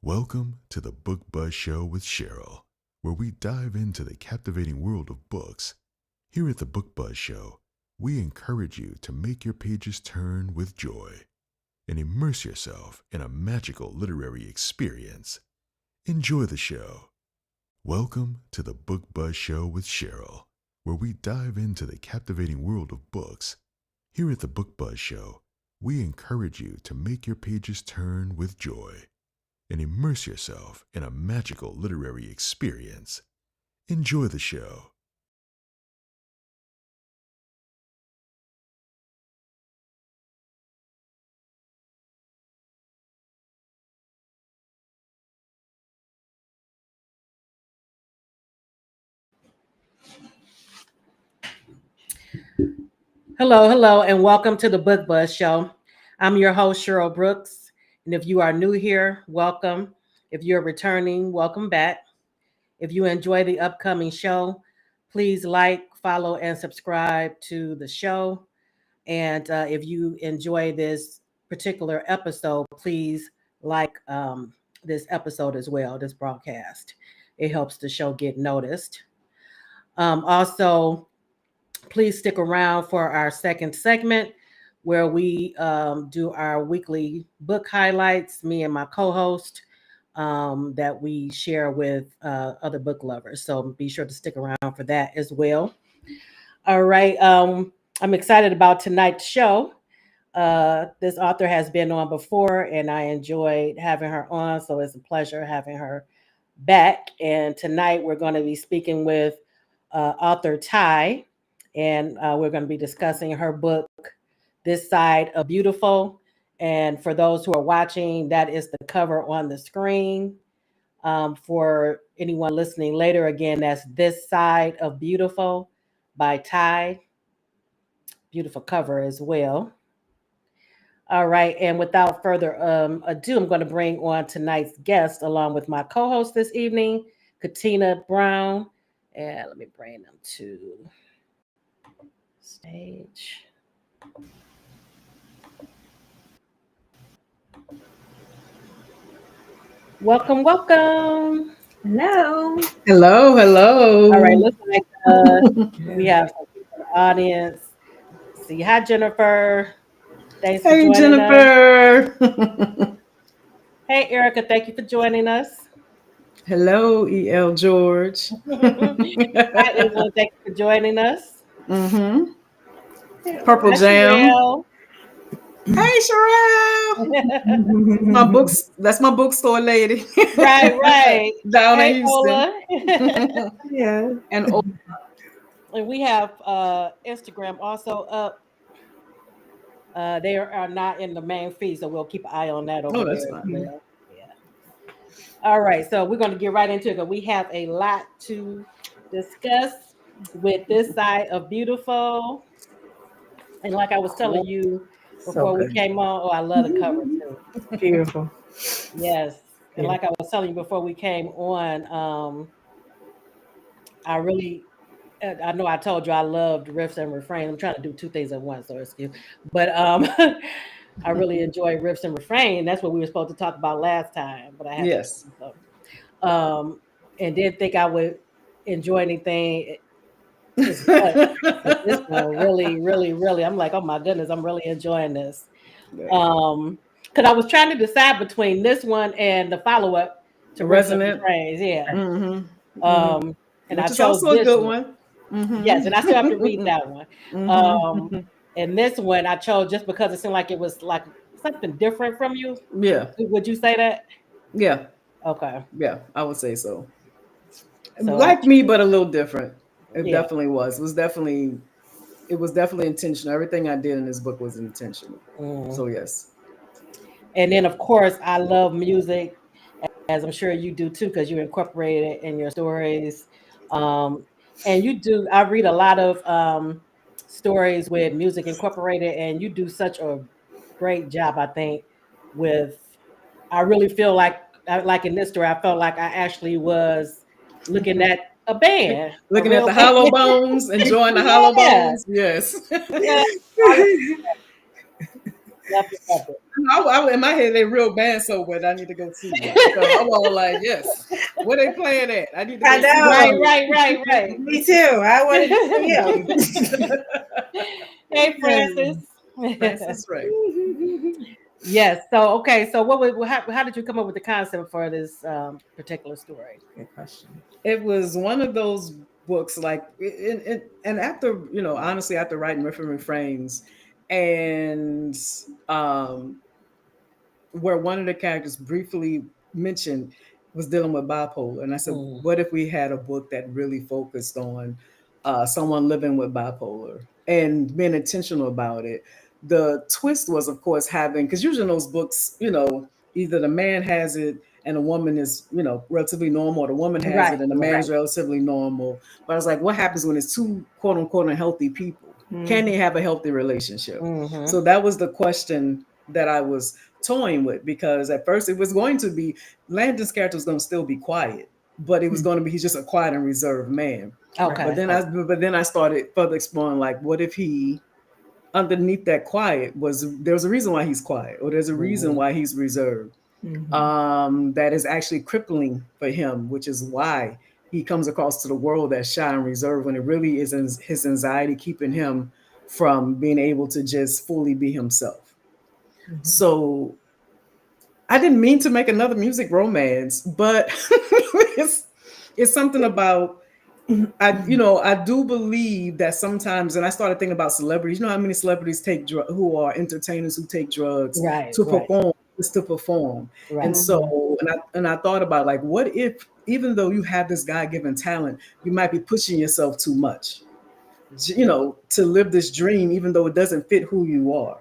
Welcome to the Book Buzz Show with Cheryl, where we dive into the captivating world of books. Here at the Book Buzz Show, we encourage you to make your pages turn with joy and immerse yourself in a magical literary experience. Enjoy the show. Welcome to the Book Buzz Show with Cheryl, where we dive into the captivating world of books. Here at the Book Buzz Show, we encourage you to make your pages turn with joy and immerse yourself in a magical literary experience. Enjoy the show. Hello, and welcome to the Book Buzz Show. I'm your host, Cheryl Brooks. And if you are new here, welcome. If you're returning, welcome back. If you enjoy the upcoming show, please like, follow, and subscribe to the show. And if you enjoy this particular episode, please like this episode as well, this broadcast. It helps the show get noticed. Also, please stick around for our second segment where we do our weekly book highlights, me and my co-host, that we share with other book lovers. So be sure to stick around for that as well. All right. I'm excited about tonight's show. This author has been on before, and I enjoyed having her on. So it's a pleasure having her back. And tonight we're going to be speaking with author Tiye, and we're going to be discussing her book, This Side of Beautiful. And for those who are watching, that is the cover on the screen. For anyone listening later, again, that's This Side of Beautiful by Tiye. Beautiful cover as well. All right, and without further ado, I'm going to bring on tonight's guest along with my co-host this evening, Katina Brown. And let me bring them to stage. Welcome. Hello. Hello. All right, looks like we have some people in the audience. See, hi, Jennifer. Thanks for Hey, joining us. Jennifer. Hey, Erica. Thank you for joining us. Hello, E.L. George. Hi, Evelyn. Thank you for joining us. Mm-hmm. Purple Hi, Jam. Sherelle. Hey, Sherelle. My books. That's my bookstore lady. Right. Down in Hey, Houston. Ola. Yeah. And And we have Instagram also up. They are not in the main feed, so we'll keep an eye on that over there that's as fine. well. Yeah. All right, so we're going to get right into it because we have a lot to discuss with This Side of Beautiful. And like I was telling you before we came on, I love the cover too. Beautiful. Yes. And like I was telling you before we came on, I know I told you I loved riffs and refrains. I'm trying to do two things at once, so excuse. But I really enjoy riffs and refrain. That's what we were supposed to talk about last time, but I had Yes. to. So, and didn't think I would enjoy anything as much. But this one really, I'm like, oh my goodness, I'm really enjoying this. Because I was trying to decide between this one and the follow-up to Riffs and Resonant. Refrains. Yeah. Mm-hmm. And Which I is chose also a this good one. one. Mm-hmm. Yes, and I still have to read that one. Mm-hmm. And this one I chose just because it seemed like it was like something different from you. Yeah. Would you say that? Yeah. Okay. Yeah, I would say so. So Like me, but a little different. It Yeah. definitely was. It was definitely intentional. Everything I did in this book was intentional. So yes. And then of course I love music, as I'm sure you do too, because you incorporate it in your stories. And you do. I read a lot of stories with music incorporated, and you do such a great job. I think with. I really feel like in this story, I felt like I actually was looking at a band, a Looking at real the band. hollow bones, enjoying the hollow Yeah. bones. Yes. Yeah. I Love it, love it. In my head, they real band so but I need to go see it. So I'm all like, yes. Where they playing at? I need to go I see know. Right. Me too. I wanted to see him. Hey, Francis. Francis Ray. Yes. So, okay. So, how did you come up with the concept for this particular story? Good question. It was one of those books like and after honestly after writing Riff and Refrains and um where one of the characters briefly mentioned was dealing with bipolar. And I said, Mm, what if we had a book that really focused on someone living with bipolar and being intentional about it? The twist was, of course, having, because usually in those books, either the man has it and a woman is, relatively normal, or the woman has right. it and the man is relatively normal. But I was like, what happens when it's two quote unquote unhealthy people? Can they have a healthy relationship? Mm-hmm. So that was the question that I was toying with, because at first it was going to be Landon's character was going to still be quiet, but it was going to be he's just a quiet and reserved man. Okay. But then I started further exploring, like, what if he underneath that quiet there's a reason why he's quiet, or there's a reason why he's reserved, that is actually crippling for him, which is why he comes across to the world as shy and reserved, when it really is his anxiety keeping him from being able to just fully be himself. So I didn't mean to make another music romance, but it's something about I do believe that sometimes, and I started thinking about celebrities. You know how many celebrities who are entertainers who take drugs Right. to perform, just to perform. Right. And so, and I thought about, like, what if even though you have this God-given talent, you might be pushing yourself too much, to live this dream, even though it doesn't fit who you are.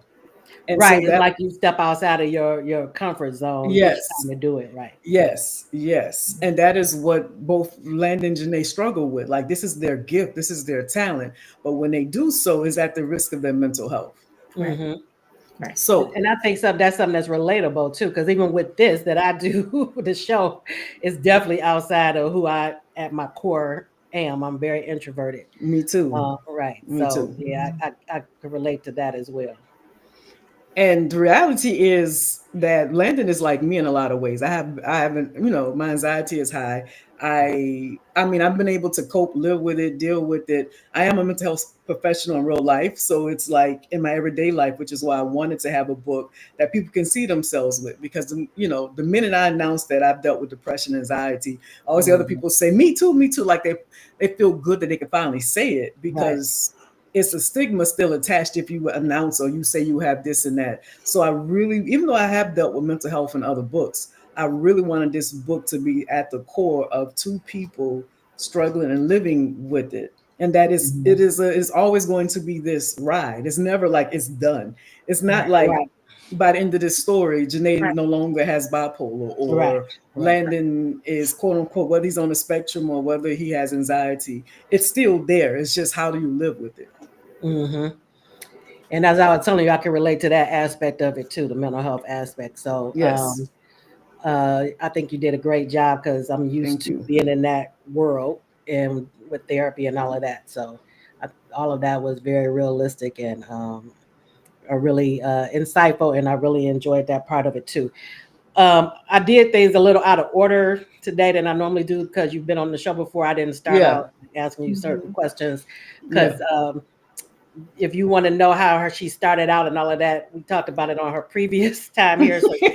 And Right. so It's that, like you step outside of your comfort zone each yes, time to do it. Right. yes. And that is what both Landon and Janae struggle with. Like, this is their gift, this is their talent. But when they do so, is at the risk of their mental health. Mm-hmm. Right. So, And I think that's something that's relatable too, because even with this that I do, the show is definitely outside of who I at my core am. I'm very introverted. me too. Right. Me So too. yeah, I can relate to that as well. And the reality is that Landon is like me in a lot of ways. I haven't, my anxiety is high. I mean, I've been able to cope, live with it, deal with it. I am a mental health professional in real life. So it's like in my everyday life, which is why I wanted to have a book that people can see themselves with. Because, the minute I announced that I've dealt with depression, anxiety, always the other people say, me too, me too. Like they feel good that they can finally say it, Right. because it's a stigma still attached if you announce or you say you have this and that. So I really, even though I have dealt with mental health in other books, I really wanted this book to be at the core of two people struggling and living with it. And that is, Mhm. it's always going to be this ride. It's never like it's done. It's not like Right. by the end of this story, Janae Right. no longer has bipolar, Right. or Right. Landon is quote unquote, whether he's on the spectrum or whether he has anxiety. It's still there. It's just, how do you live with it? Mm-hmm. And as I was telling you, I can relate to that aspect of it too, the mental health aspect. So Yes. I think you did a great job because I'm used Thank to you. being in that world and with therapy and all of that. So all of that was very realistic and really insightful, and I really enjoyed that part of it too. I did things a little out of order today than I normally do because you've been on the show before. I didn't start Yeah. out asking you certain questions because Yeah. if you want to know how she started out and all of that, we talked about it on her previous time here. So you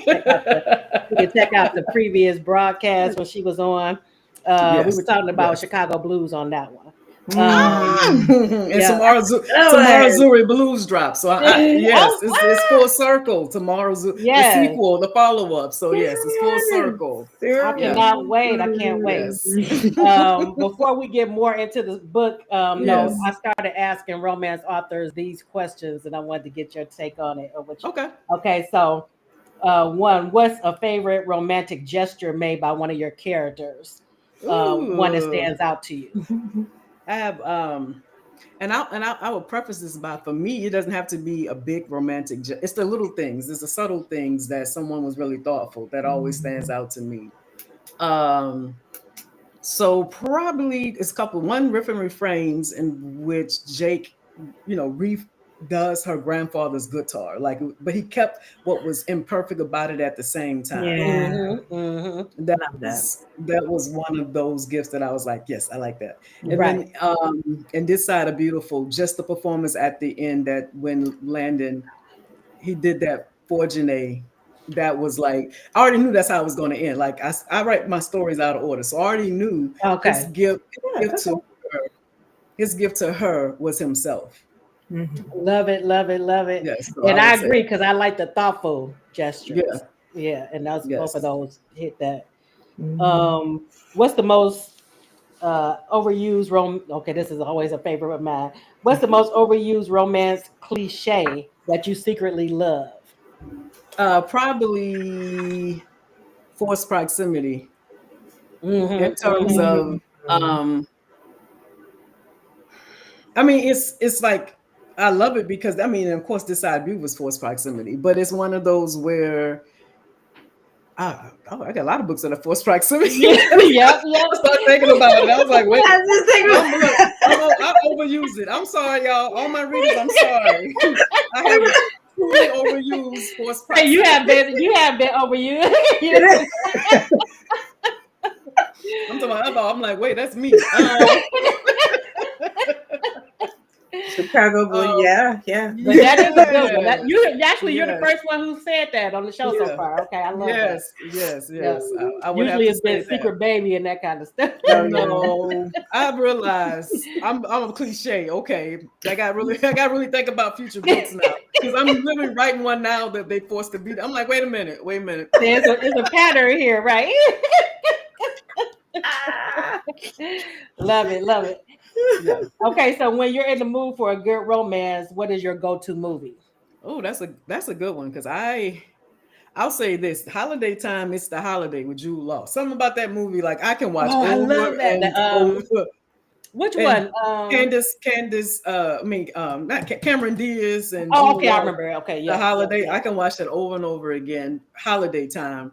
can check out the previous broadcast when she was on. We were Yes. talking about Yes. Chicago blues on that one. And Yeah. tomorrow Zuri Blues drop. So yes, Oh, it's full circle. Tomorrow's the yes. sequel, the follow up. So yes, it's full circle. I Yeah. cannot wait. I can't wait. Yes. Before we get more into the book, no, Yes. I started asking romance authors these questions, and I wanted to get your take on it. Okay. Okay, so one, what's a favorite romantic gesture made by one of your characters? One that Ooh. stands out to you. I have I will preface this by, for me, it doesn't have to be a big romantic. It's the little things. It's the subtle things that someone was really thoughtful that always stands out to me. Um, so probably it's a couple. One, Riff and Refrains, in which Jake, does her grandfather's guitar, like, but he kept what was imperfect about it at the same time. Yeah. Mm-hmm. That was one of those gifts that I was like, yes, I like that. And Right. then and this side of Beautiful, just the performance at the end, that when Landon, he did that for Janae, that was like, I already knew that's how it was going to end. Like I write my stories out of order, so I already knew Okay. his gift Yeah, to her, his gift to her was himself. Love it, love it, love it. Yes, so And I I would say, agree because I like the thoughtful gestures. yeah, Yeah, and that's both of yes. those hit that. What's the most overused okay, this is always a favorite of mine. What's the most overused romance cliche that you secretly love? Probably forced proximity in Mm-hmm, terms mm-hmm. of um I mean, it's like, I love it because, I mean, of course, this side view was forced proximity, but it's one of those where I got a lot of books that are forced proximity. Yep, yep. I started thinking about it. I was like, wait, I was just thinking I overuse it. I'm sorry, y'all. All my readers, I'm sorry. I have truly overused forced Hey, proximity. you have been overused. I'm talking about, I'm like, wait, that's me. Chicago boy, yeah. But that is a good one. That, you're the Yes. first one who said that on the show so Yeah. far. Okay, I love that. Yes. Yeah. I would have Usually to it's been say that. secret baby and that kind of stuff. No, I've realized I'm a cliche. Okay, I got really think about future books now, because I'm literally writing one now that they forced to beat. I'm like, wait a minute. There's a pattern here, right? Love it. Yeah. Okay, so when you're in the mood for a good romance, what is your go-to movie? Oh, that's a good one, because I'll say this: holiday time. It's the holiday with Jude Law. Something about that movie, like, I can watch Oh, I love over that. and over. Which And one? Candace, not Cameron Diaz and Oh, Jude okay, I Law. remember. Okay, The yeah. holiday, I can watch that over and over again. Holiday time.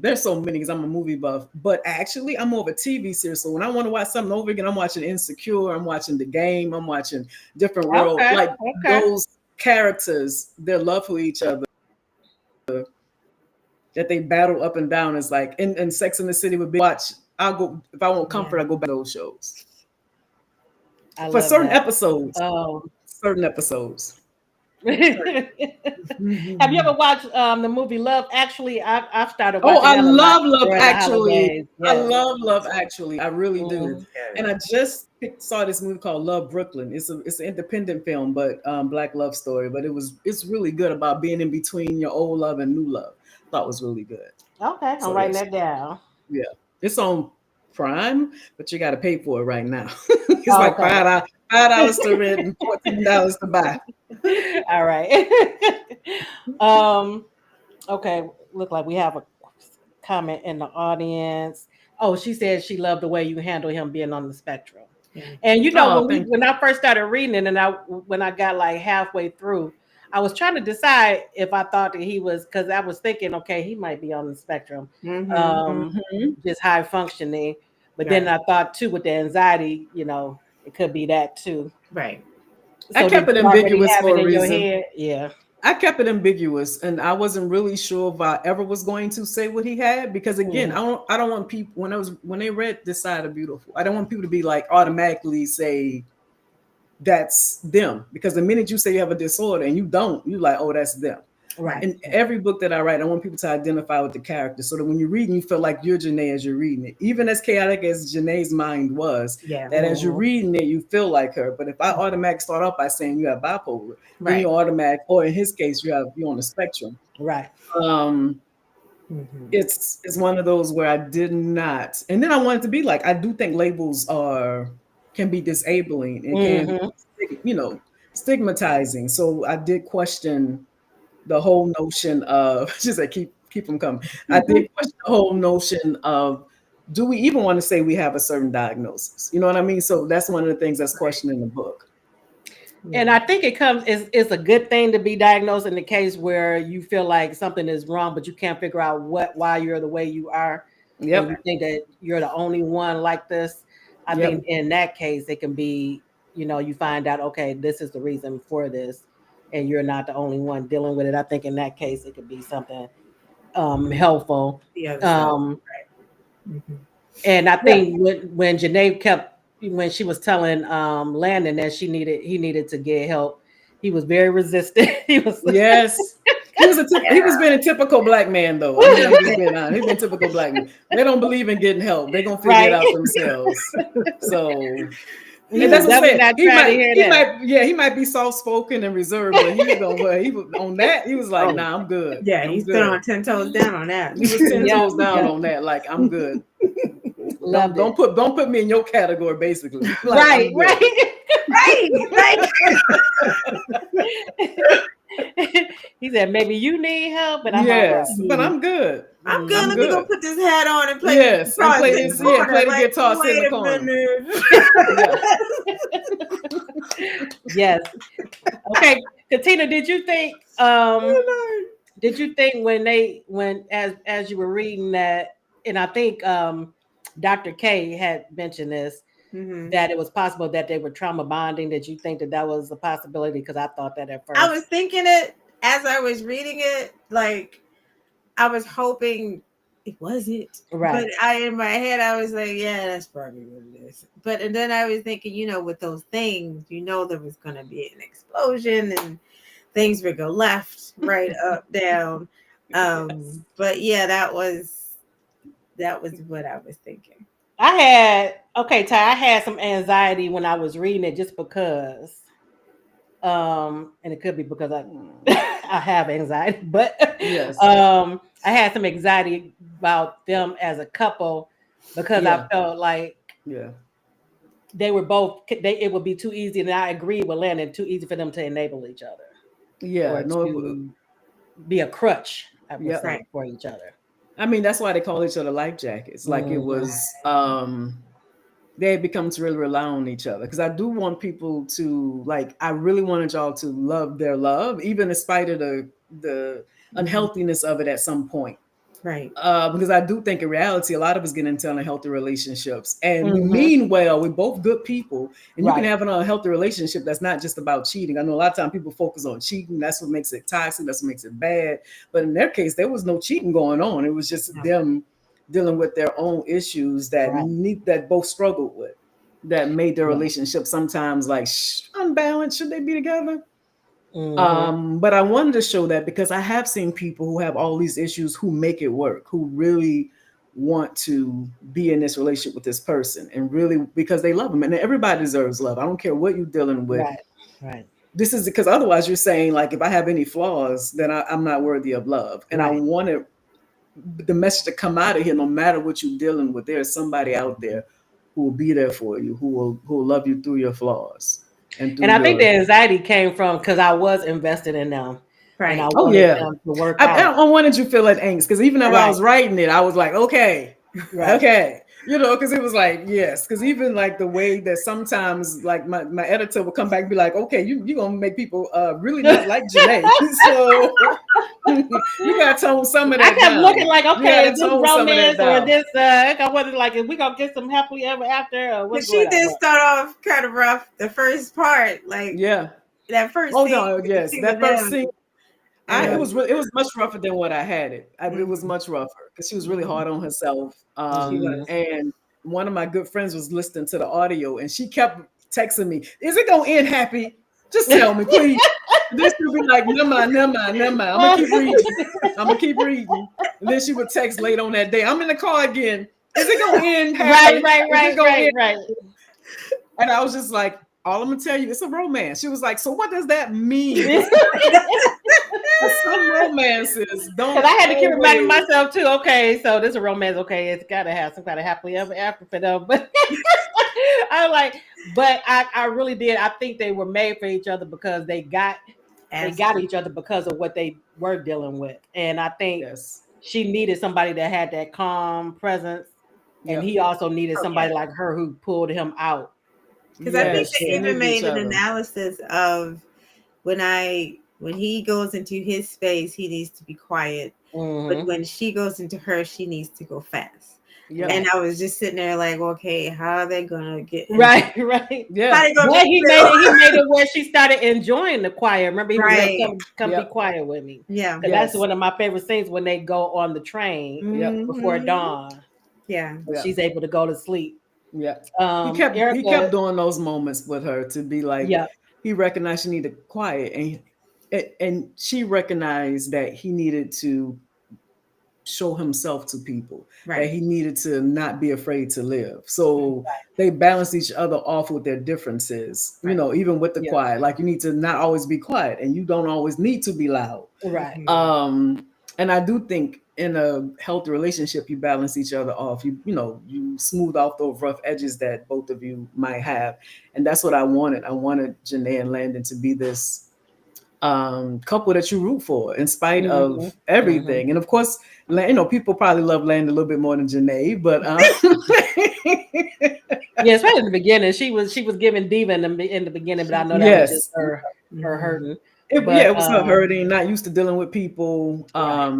There's so many because I'm a movie buff, but actually I'm more of a TV series. So when I want to watch something over again, I'm watching Insecure, I'm watching The Game, I'm watching Different World. Okay, Like, okay. those characters, their love for each other, that they battle up and down, is like in Sex in the City would be watch. I'll go, if I want comfort, I go back to those shows I for love certain that. episodes. Um, Certain episodes. Have you ever watched the movie Love Actually? I've started Oh, watching I that a lot love Love during the Actually. holidays. I Yes. love Love Actually. I really do. Mhm. And I just saw this movie called Love Brooklyn. It's an independent film, but Black love story. But it's really good about being in between your old love and new love. Thought it was really good. Okay, I'm So writing yes, that down. yeah, it's on Prime, but you got to pay for it right now. It's Oh, like okay. $5 to rent and $14 to buy. All right. Okay, look like we have a comment in the audience. Oh, she said she loved the way you handle him being on the spectrum. And Oh, thank when I first started reading it, and when I got like halfway through, I was trying to decide if I thought that he was, because I was thinking, okay, he might be on the spectrum, just high functioning. But then I thought too, with the anxiety, it could be that too. Right. I So kept did it you already ambiguous have it for a in your reason. head? Yeah. I kept it ambiguous, and I wasn't really sure if I ever was going to say what he had, because again, I don't want people, when they read This Side of Beautiful, I don't want people to be like automatically say that's them, because the minute you say you have a disorder and you don't, you like, oh, that's them. Right. In every book that I write, I want people to identify with the character, so that when you're reading, you feel like you're Janae as you're reading it. Even as chaotic as Janae's mind was, Yeah. that as you're reading it, you feel like her. But if I automatically start off by saying you have bipolar, then you automatic, or in his case, you're on the spectrum. Right. It's one of those where I did not, and then I wanted to be like, I do think labels can be disabling and can, stigmatizing. So I did question the whole notion of just like keep them coming. I did question the whole notion of, do we even want to say we have a certain diagnosis? You know what I mean? So that's one of the things that's questioned in the book. And I think it's a good thing to be diagnosed in the case where you feel like something is wrong, but you can't figure out why you're the way you are. Yep. And you think that you're the only one like this. I think in that case, it can be, you find out, okay, this is the reason for this, and you're not the only one dealing with it. I think in that case, it could be something helpful. The other side. Um, Mhm. and I think when Janae when she was telling Landon that he needed to get help, he was very resistant. He was Yes. He was being a typical black man, though. I mean, I'm just being honest. He's been a typical black man. They don't believe in getting help. They're gonna figure it out themselves. So He and was that's what I'm definitely saying. not trying to hear that. He might be soft spoken and reserved, but he was on that. He was like, "Nah, I'm good. Yeah, I'm he's good." still on 10 toes down on that. He was 10 Yeah, toes down yeah. on that. Like, I'm good. Loved Don't put me in your category, basically. it. Like, Right, I'm good. Right. He said, maybe you need help, but I'm all Yes, right. but I'm good. I'm good. I'm Let me go good. put this hat on and play Yes, the guitar and play in the this. corner. Yeah, play the Like, guitar, sit in the wait a corner. minute. Yeah. Yes. Okay, Katina, did you think when as you were reading that, and I think Dr. K had mentioned this, Mhm. that it was possible that they were trauma bonding? Did you think that was a possibility? Because I thought that at first. I was thinking it as I was reading it, like I was hoping it wasn't. Right. But in my head I was like, yeah, that's probably what it is. But and then I was thinking, with those things, there was gonna be an explosion and things would go left, right, up, down. Yes. But yeah, that was what I was thinking. Ty, I had some anxiety when I was reading it just because and it could be because I I have anxiety, but Yes. I had some anxiety about them as a couple because I felt like Yeah. they were both it would be too easy, and I agree with Landon, too easy for them to enable each other. Yeah. Or to be a crutch, I would say, Right. for each other. I mean, that's why they call each other life jackets. Like it was they had become to really rely on each other. Because I do want people to I really wanted y'all to love their love, even in spite of the unhealthiness of it at some point. Right. Because I do think in reality, a lot of us get into unhealthy relationships and we mean well. We're both good people. And you can have an unhealthy relationship that's not just about cheating. I know a lot of times people focus on cheating. That's what makes it toxic. That's what makes it bad. But in their case, there was no cheating going on. It was just them dealing with their own issues that both struggled with, that made their relationship sometimes unbalanced. Should they be together? But I wanted to show that because I have seen people who have all these issues who make it work, who really want to be in this relationship with this person and really because they love them. And everybody deserves love. I don't care what you're dealing with. Right. This is because otherwise you're saying if I have any flaws, then I'm not worthy of love. And I wanted the message to come out of here, no matter what you're dealing with. There's somebody out there who will be there for you, who will love you through your flaws. And I think the anxiety came from because I was invested in them. Right. And I wanted them to work out. I wanted you to feel that angst because even if I was writing it, I was like, okay. Because it was yes. Because even the way that sometimes my editor would come back and be like, okay, you're going to make people really not like Janae. So you got to tone some of that I kept down. looking okay, is this romance or down. this, I wasn't is we going to get some happily ever after? Or what's she did start off kind of rough the first part. That first scene. No, yes. That first scene. It was much rougher than what I had it. It was much rougher because she was really hard on herself. And one of my good friends was listening to the audio and she kept texting me, "Is it gonna end happy? Just tell me, please." Then she would be like, "Never mind. I'm gonna keep reading. And then she would text late on that day, "I'm in the car again. Is it gonna end happy? Right. And I was just like, all I'm gonna tell you, it's a romance. She was like, so what does that mean? Some romances don't. Because I had to keep reminding myself too. Okay, so this is a romance. Okay, it's got to have some kind of happily ever after for them. But I really did. I think they were made for each other because they got each other because of what they were dealing with, and I think she needed somebody that had that calm presence, and he also needed somebody like her who pulled him out. Because I think they even made an analysis of when he goes into his space, he needs to be quiet. But when she goes into hers, she needs to go fast. Yeah. And I was just sitting there like, okay, how are they gonna get Right. Yeah. How they gonna But make he made it. He made it where she started enjoying the choir. Remember, he was Right. like, "Come be Yep. quiet with me." Yeah. Because that's one of my favorite scenes when they go on the train Yep. before Mhm. dawn. Yeah. But Yeah. she's able to go to sleep. Yeah. He kept Erica, doing those moments with her to be like, yeah, he recognized she needed quiet, and she recognized that he needed to show himself to people, that Right. he needed to not be afraid to live. So they balance each other off with their differences, Right. even with the yeah, quiet. Like, you need to not always be quiet, and you don't always need to be loud. right, And I do think in a healthy relationship, you balance each other off. You smooth off those rough edges that both of you might have, and that's what I wanted. I wanted Janae and Landon to be this couple that you root for in spite hmm of everything. And of course, people probably love Landon a little bit more than Janae, but yeah. Especially in the beginning, she was giving diva in the beginning, but I know that was just yes, her hurting. yeah, But it was her hurting, not used to dealing with people. right,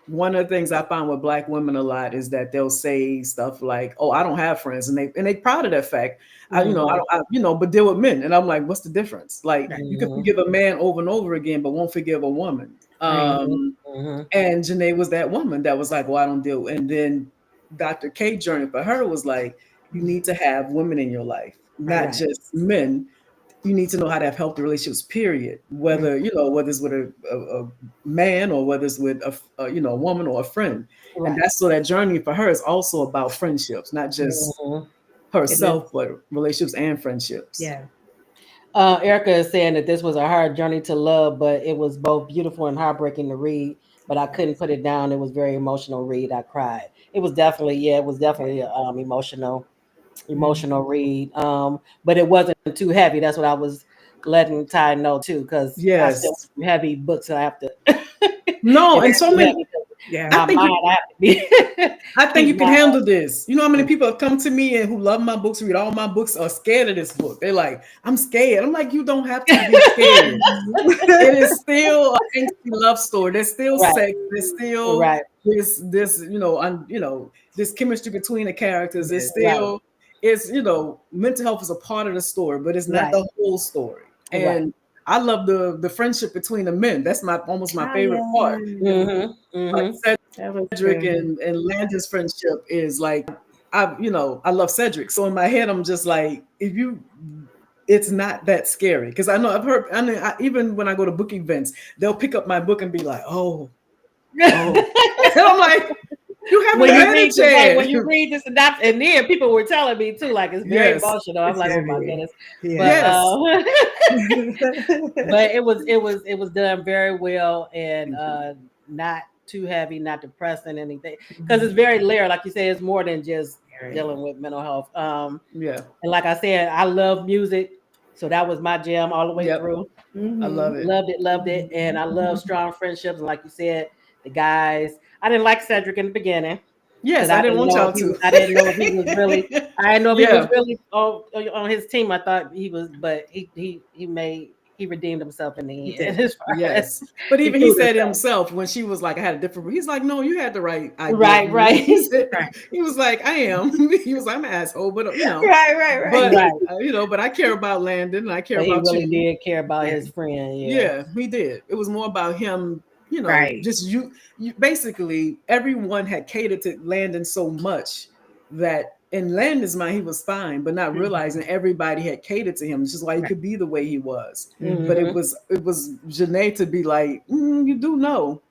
One of the things I find with Black women a lot is that they'll say stuff like, "Oh, I don't have friends," and they proud of that fact. I hmm don't, but deal with men, and I'm like, what's the difference? Like, Right. you can hmm forgive a man over and over again, but won't forgive a woman. Right. hmm And Janae was that woman that was like, "Well, I don't deal." And then Dr. K journey for her was like, you need to have women in your life, not right, just men. You need to know how to have healthy relationships, period. Right. Whether it's with a man or whether it's with a woman or a friend. And right. that's so that journey for her is also about friendships, not just hmm It is. herself, but relationships and friendships. Yeah. Erica is saying that this was a hard journey to love, but it was both beautiful and heartbreaking to read. But I couldn't put it down. It was very emotional read. I cried. It was definitely emotional read. But it wasn't too heavy. That's what I was letting Ty know too, because I still Yes. have heavy books. So I have to. No, and It's so too many. heavy 'cause Yeah. I my think mind, you I have to be I think you keep can my. handle this. You know how many people have come to me and who love my books, read all my books, are scared of this book. They're like, "I'm scared." I'm like, "You don't have to be scared. It is still an angsty love story. There's still Right, sex. There's still right, this chemistry between the characters. It's Yes. right, still mental health is a part of the story, but it's not right, the whole story. right. And I love the friendship between the men. That's almost my Oh favorite part. yeah. Mm-hmm. Like Mm-hmm. That was Cedric good. and Landon's friendship is like, I love Cedric. So in my head, I'm just like, it's not that scary. Because I know I've heard, even when I go to book events, they'll pick up my book and be like, oh. And I'm like, you haven't When you read read it the right, yet. when you read this adoption, and then people were telling me too, like it's very Yes. emotional. I'm It's like, oh my heavy. goodness. But Yeah. Yes. but it was done very well and Thank you. not too heavy, not depressing anything. Because it's very layered, like you said, it's more than just dealing with mental health. Yeah. And like I said, I love music, so that was my jam all the way Yep. through. I love Mhm. it. Loved it, and I love strong friendships. And like you said, the guys. I didn't like Cedric in the beginning because Yes, I I didn't didn't want know y'all if he to. was. I didn't know if he was really. I didn't know if he was Yeah. really on his team. I thought he was, but he redeemed himself in He the end did. as far as Yes. But he even he proved said himself. himself when she was like, I had a different, he's like, no, you had the right idea of Right, me. right, Right. He was like, I am. He was like, I'm an asshole, but Right. right. but I care about Landon and I care But he about really you. did care about Yeah. his friend. Yeah, Yeah, he did. It was more about him, Right. just you basically everyone had catered to Landon so much that in Landon's mind he was fine, but not realizing everybody had catered to him. It's just why he Right. could be the way he was. But Mhm. hmm it was Janae to be like, you do know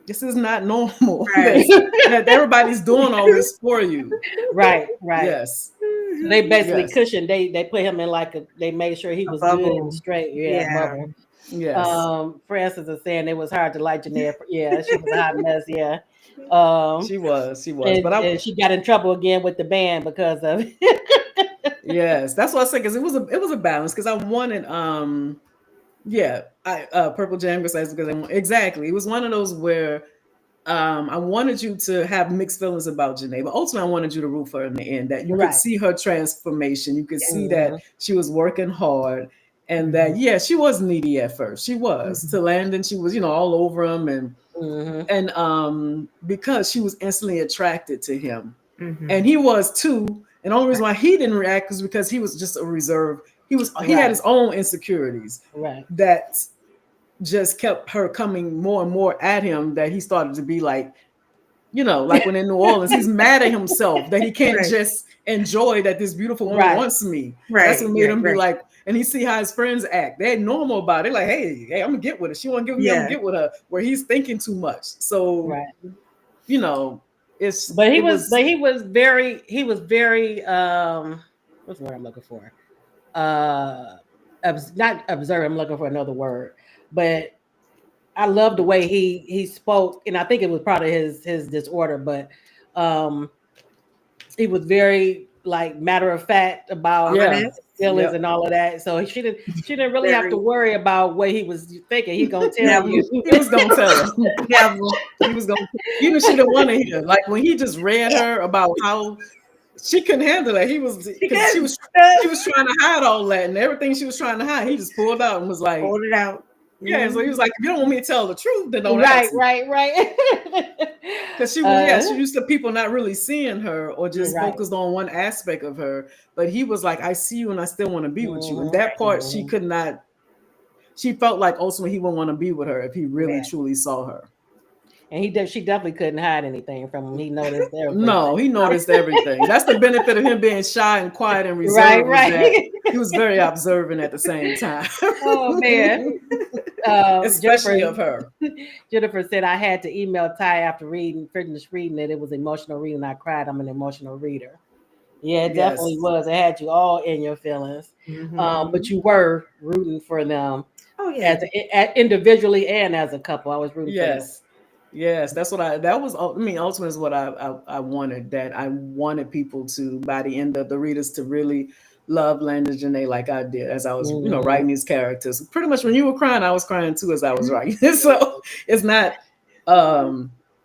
this is not normal Right. that everybody's doing all this for you. right, right. Yes. So they basically Yes. cushioned. They put him in like they made sure he A was good and bubble. straight. Yeah, Yeah. bubble. Yes. Francis is saying it was hard to like Janae. Yeah, she was a hot mess. Yeah. Um, She was. and, But I and she got in trouble again with the band because of yes, that's what I said, because it was a balance, because I wanted yeah, I Purple Jam says because exactly. It was one of those where I wanted you to have mixed feelings about Janae, but ultimately I wanted you to root for her in the end, that you could right. see her transformation. You could see that hmm she was working hard, and Mhm. that, yeah, she was needy at first. She was Mhm. to Landon. She was, all over him, and hmm and because she was instantly attracted to him. and he was too. And the only reason why he didn't react is because he was just a reserve. He had his own insecurities that just kept her coming more and more at him, that he started to be like, you know, like when in New Orleans, he's mad at himself that he can't just enjoy that this beautiful woman wants me. That's what made him be like, and he see how his friends act. They're normal about it. Like, hey, I'm gonna get with her. She won't give me, I'm gonna get with her. Where he's thinking too much. So, you know, he was very what's the word I'm looking for? Not observe, I'm looking for another word, but I love the way he spoke, and I think it was part of his disorder, but he was very like matter of fact about his feelings and all of that. So she didn't really have to worry about what he was thinking. He's gonna tell you. He was gonna tell her. He was gonna, even she didn't want to hear. Like when he just read her about how she couldn't handle it. She was trying to hide all that, and everything she was trying to hide, he just pulled out and was like, pulled it out. Yeah, so he was like, if you don't want me to tell the truth, then don't right, ask me. right. Because she was, she used to people not really seeing her or just focused on one aspect of her. But he was like, I see you and I still want to be with you. And that part she could not, she felt like ultimately he wouldn't want to be with her if he really truly saw her. And she definitely couldn't hide anything from him. He noticed everything. No, he noticed everything. That's the benefit of him being shy and quiet and reserved. Right. He was very observant at the same time. Oh man. Especially Jennifer, of her. Jennifer said, I had to email Tiye after finished reading it. It was emotional reading. I cried. I'm an emotional reader. Yeah, it definitely was. It had you all in your feelings. But you were rooting for them. Oh yeah. Individually and as a couple. I was rooting for them. Yes, that's what ultimately is what I wanted, that I wanted people to, by the end of the readers, to really love Landon Janae like I did as I was, writing these characters. Pretty much when you were crying, I was crying too as I was writing. So it's not,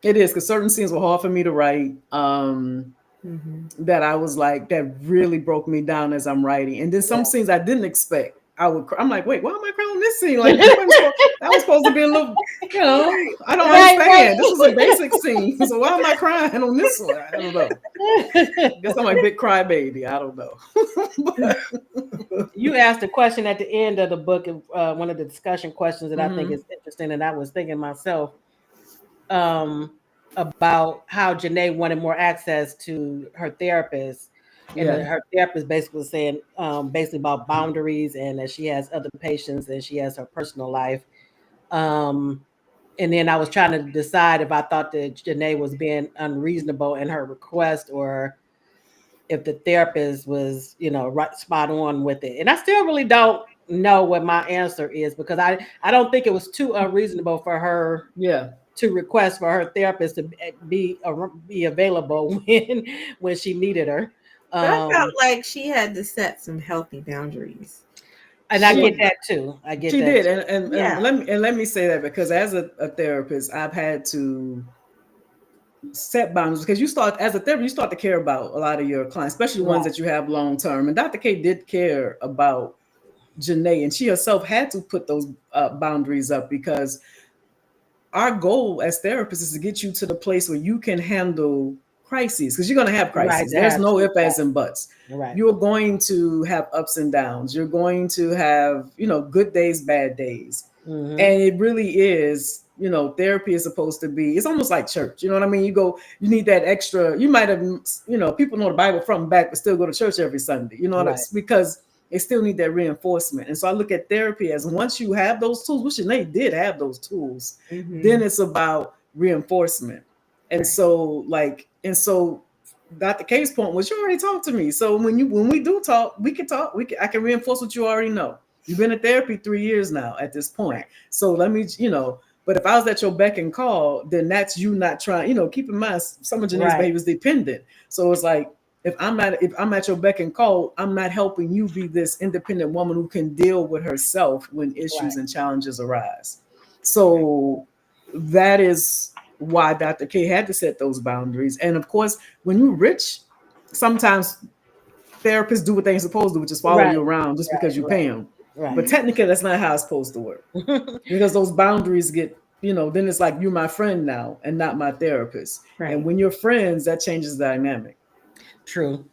it is, because certain scenes were hard for me to write, that I was like, that really broke me down as I'm writing. And then some scenes I didn't expect. I'm like, wait, why am I crying on this scene? Like, that was supposed to be a little, I don't understand. This was a basic scene. So why am I crying on this one? I don't know. I guess I'm like big crybaby. I don't know. You asked a question at the end of the book, one of the discussion questions that I think is interesting. And I was thinking myself about how Janae wanted more access to her therapist. And her therapist basically was saying basically about boundaries, and that she has other patients and she has her personal life. And then I was trying to decide if I thought that Janae was being unreasonable in her request, or if the therapist was, right spot on with it. And I still really don't know what my answer is, because I don't think it was too unreasonable for her to request for her therapist to be available when she needed her. But I felt like she had to set some healthy boundaries. And I get that too. She did. And let me say that, because as a therapist, I've had to set boundaries, because you start as a therapist, you start to care about a lot of your clients, especially ones that you have long term. And Dr. K did care about Janae, and she herself had to put those boundaries up, because our goal as therapists is to get you to the place where you can handle crises, because you're going to have crises. There's no ifs, ands, and buts. You're going to have ups and downs. You're going to have, good days, bad days. And it really is, therapy is supposed to be, it's almost like church. You know what I mean? You need that extra, you might have, people know the Bible front and back, but still go to church every Sunday. You know what I mean? Because they still need that reinforcement. And so I look at therapy as, once you have those tools, which they did have those tools, then it's about reinforcement. And so Dr. K's point was, you already talked to me. So when we do talk, we can talk. I can reinforce what you already know. You've been in therapy 3 years now at this point. So let me, but if I was at your beck and call, then that's you not trying, keep in mind, some of Janae's behavior is dependent. So it's like, if I'm at your beck and call, I'm not helping you be this independent woman who can deal with herself when issues and challenges arise. So that is why Dr. K had to set those boundaries. And of course, when you're rich, sometimes therapists do what they're supposed to, which is follow you around just because you pay them. But technically, that's not how it's supposed to work. Because those boundaries get, then it's like, you're my friend now and not my therapist. And when you're friends, that changes the dynamic. True.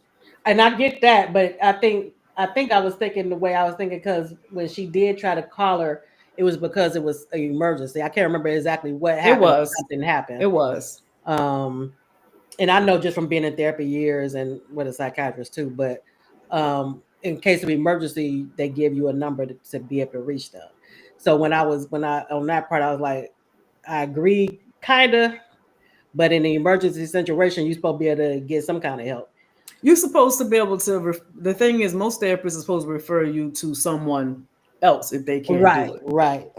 And I get that, but I think I was thinking the way I was thinking because when she did try to call her, it was because it was an emergency. I can't remember exactly what It happened, but was. something happened. It was. Um, and I know just from being in therapy years and with a psychiatrist too, but in case of emergency, they give you a number to be able to reach them. So when I on that part, I was like, I agree, kinda, but in the emergency situation, you're supposed to be able to get some kind of help. You're supposed to be able to. The thing is, most therapists are supposed to refer you to someone else if they can't Right, do it. right.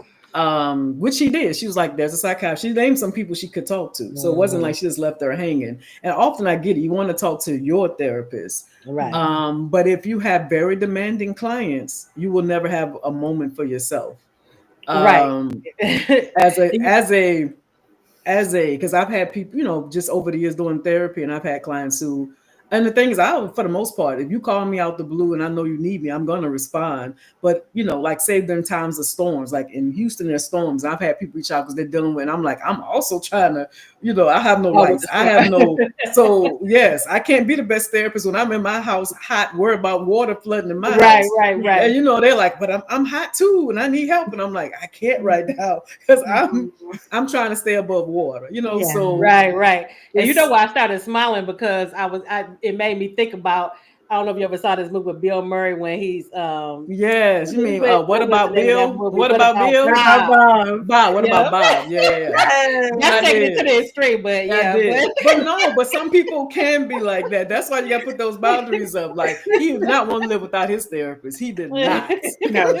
Which she did. She was like, there's a psychiatrist. She named some people she could talk to. So it wasn't like she just left her hanging. And often I get it. You want to talk to your therapist. Right. But if you have very demanding clients, you will never have a moment for yourself. Right. As a because I've had people, just over the years doing therapy, and I've had clients who, and the thing is, for the most part, if you call me out the blue and I know you need me, I'm gonna respond. But like say during times of storms, like in Houston, there's storms. I've had people reach out because they're dealing with, and I'm like, I'm also trying to, I have no lights, I have no. So yes, I can't be the best therapist when I'm in my house hot, worried about water flooding in my right, house. right, right. And they're like, but I'm hot too, and I need help, and I'm like, I can't right now because I'm trying to stay above water, Yeah, so right, right. And you know why I started smiling because it made me think about, I don't know if you ever saw this movie with Bill Murray when he's yes, you mean what was about the name of that Bill? movie? What about Bill? Bob? Bob. What Yeah. about Bob? Yeah. That's taking it to the extreme, but I yeah. did. But some people can be like that. That's why you got to put those boundaries up. Like he did not want to live without his therapist. He did not. No.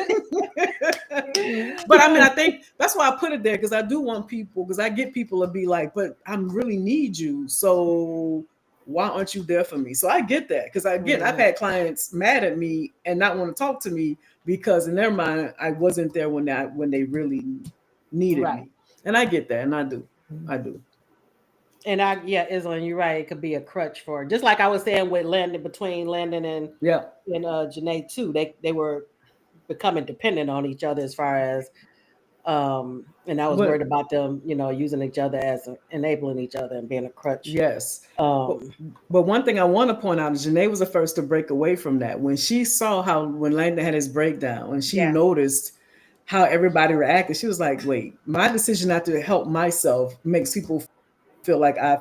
But I mean, I think that's why I put it there because I do want people, because I get people to be like, but I really need you. So why aren't you there for me? So I get that because again, I've had clients mad at me and not want to talk to me because in their mind I wasn't there when they really needed me, and I get that, and I do. And Islam, you're right. It could be a crutch for, just like I was saying with between Landon and Janae too. They were becoming dependent on each other as far as and I was worried about them, using each other as enabling each other and being a crutch. Yes. But one thing I want to point out is Janae was the first to break away from that. When she saw when Landon had his breakdown and she noticed how everybody reacted, she was like, wait, my decision not to help myself makes people feel like I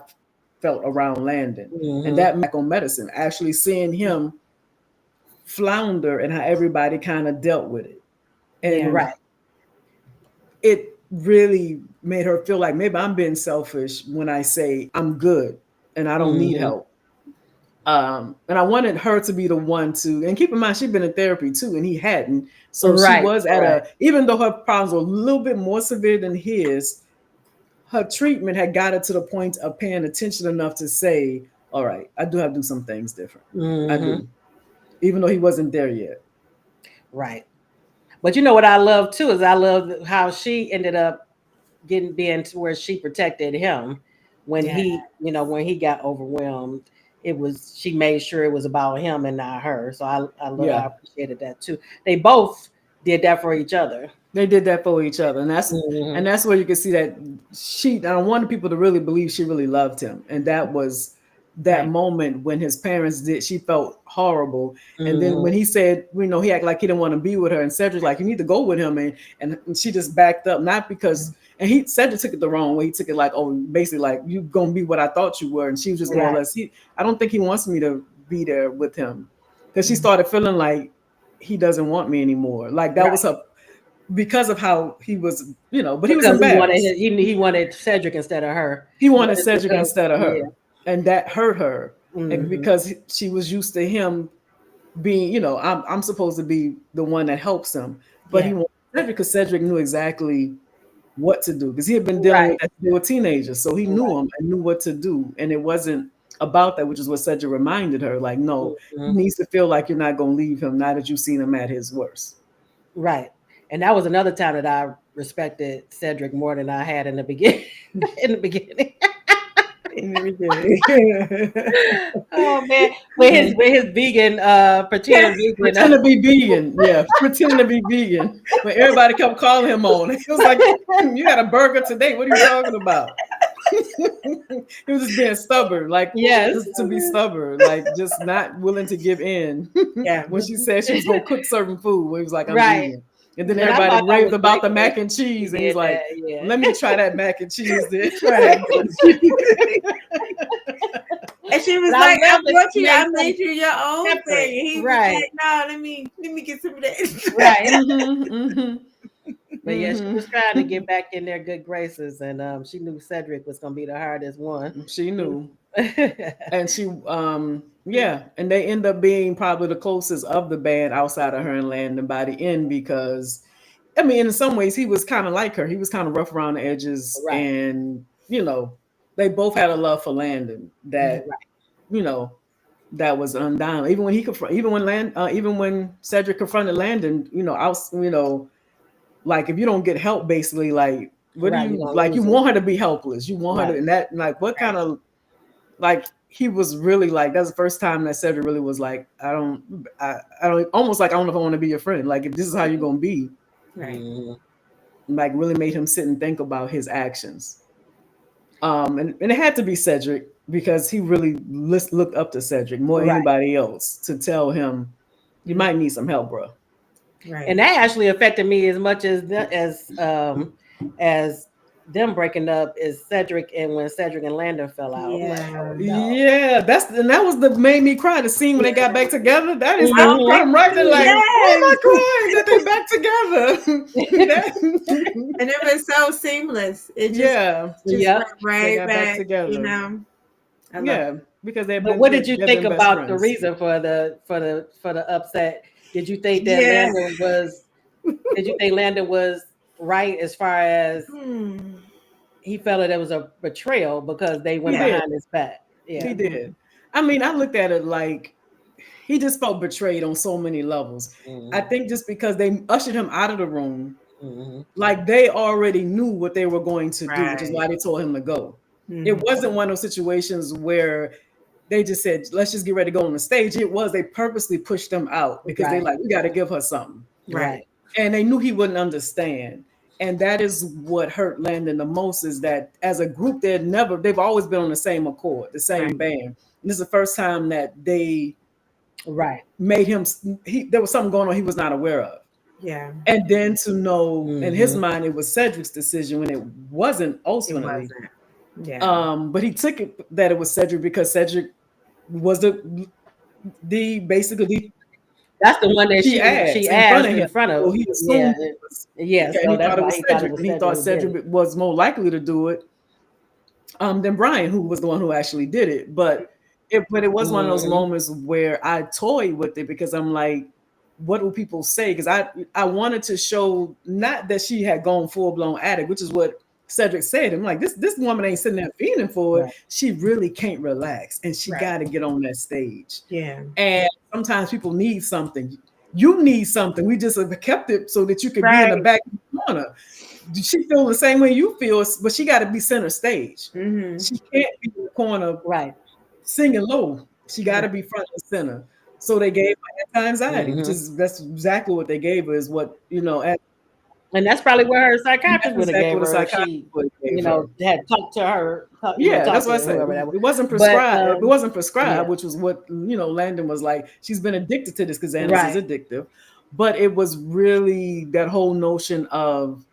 felt around Landon. And that back on medicine, actually seeing him flounder and how everybody kind of dealt with it. And it really made her feel like maybe I'm being selfish when I say I'm good and I don't need help. And I wanted her to be the one to, and keep in mind, she'd been in therapy too, and he hadn't. So she was even though her problems were a little bit more severe than his, her treatment had got her to the point of paying attention enough to say, all right, I do have to do some things different. I do. Even though he wasn't there yet. Right. But you know what I love too is I love how she ended up being to where she protected him when he got overwhelmed. She made sure it was about him and not her. So I appreciated that too. They both did that for each other. They did that for each other, and that's where you can see that I wanted people to really believe she really loved him, and that was that moment when his parents did. She felt horrible, and then when he said, he acted like he didn't want to be with her, and Cedric like, you need to go with him, and she just backed up, not because. And Cedric took it the wrong way. He took it like, oh, basically like, you gonna be what I thought you were, and she was just more or less. I don't think he wants me to be there with him, because she started feeling like he doesn't want me anymore. Like that was her. Because of how he was, but he was embarrassed. He wanted Cedric instead of her. He wanted Cedric instead of her. And that hurt her. And because she was used to him being, I'm supposed to be the one that helps him. But he wanted Cedric because Cedric knew exactly what to do. Because he had been dealing with that with teenagers. So he knew him and knew what to do. And it wasn't about that, which is what Cedric reminded her. Like, no, he needs to feel like you're not going to leave him now that you've seen him at his worst. Right. And that was another time that I respected Cedric more than I had in the beginning. in the beginning. Oh man, with his vegan, pretend to be vegan, pretend to be vegan. When everybody kept calling him on, it was like, you got a burger today. What are you talking about? He was just being stubborn, like Yes. just to be stubborn, like just not willing to give in. Yeah. When she said she was gonna cook certain food, he was like, "I'm Right. vegan," and then But I everybody thought that raved was about the great mac that and she cheese, and he's did like, that, yeah. "Let me try that mac and cheese." Then. Right. And she was But I like, love that she I made made you your own separate. thing. And he Right. was like, no, let me get some of that. Right. Mhm, But yeah, she mhm. was trying to get back in their good graces, and she knew Cedric was gonna be the hardest one. She knew. And she yeah, and they end up being probably the closest of the band outside of her and Landon by the end, because I mean in some ways he was kind of like her. He was kind of rough around the edges, Right. and they both had a love for Landon that that was undying. Even when even when Cedric confronted Landon, like if you don't get help, basically, like what do Right, you're you gonna like? You lose it. want her to be helpless. You want her Right. to, and that, like, what kind of, like, he was really like, that's the first time that Cedric really was like, I don't almost like, I don't know if I want to be your friend. Like, if this is how you're gonna be, Right. Mhm. like, really made him sit and think about his actions. And it had to be Cedric, because he really looked up to Cedric more than Right. anybody else, to tell him, you might need some help, bro. Right. And that actually affected me as much as them breaking up is Cedric, and when Cedric and Landon fell out. I'm like, oh, no. Yeah, that was the made me cry. The scene when they got back together. That is Mhm. I'm right there like, Yes. why am I crying that they back together? And it was so seamless. It just, Yeah, just Yep. went they right got back back together. You know, I love Yeah, it. because they've But been what did you they've think been best about the friends. reason for the upset? Did you think that Yeah. Landon was? Did you think Landon was right as far as he felt that it was a betrayal because they went He did. behind his back? Yeah. He did. I mean, I looked at it like he just felt betrayed on so many levels. I think just because they ushered him out of the room, like they already knew what they were going to do, which is why they told him to go. It wasn't one of those situations where they just said, let's just get ready to go on the stage. It was, they purposely pushed them out because they like, we got to give her something. Right. And they knew he wouldn't understand. And that is what hurt Landon the most, is that as a group, they've always been on the same accord, the same band. And this is the first time that they made him, there was something going on he was not aware of. Yeah. And then to know in his mind, it was Cedric's decision when it wasn't ultimately. It wasn't. Yeah. But he took it that it was Cedric because Cedric was the basically that's the one that she asked in front of. So he assumed so he that's thought it why was he Cedric, and he thought Cedric was more likely to do it than Brian, who was the one who actually did it. But it was one of those moments where I toyed with it, because I'm like, what will people say? Because I wanted to show not that she had gone full blown addict, which is what Cedric said. I'm like, this woman ain't sitting there feeding for it. She really can't relax, and she got to get on that stage. Yeah. And sometimes people need something. You need something. We just have kept it so that you could be in the back corner. She feel the same way you feel, but she got to be center stage. She can't be in the corner, singing low. She got to be front and center. So they gave her anti-anxiety, which is that's exactly what they gave her. Is what and that's probably what her psychiatrist would have gave her. She, had talked to her. That's what I said. It wasn't prescribed. It wasn't prescribed, which was what Landon was like. She's been addicted to this because Xanax is addictive, but it was really that whole notion of,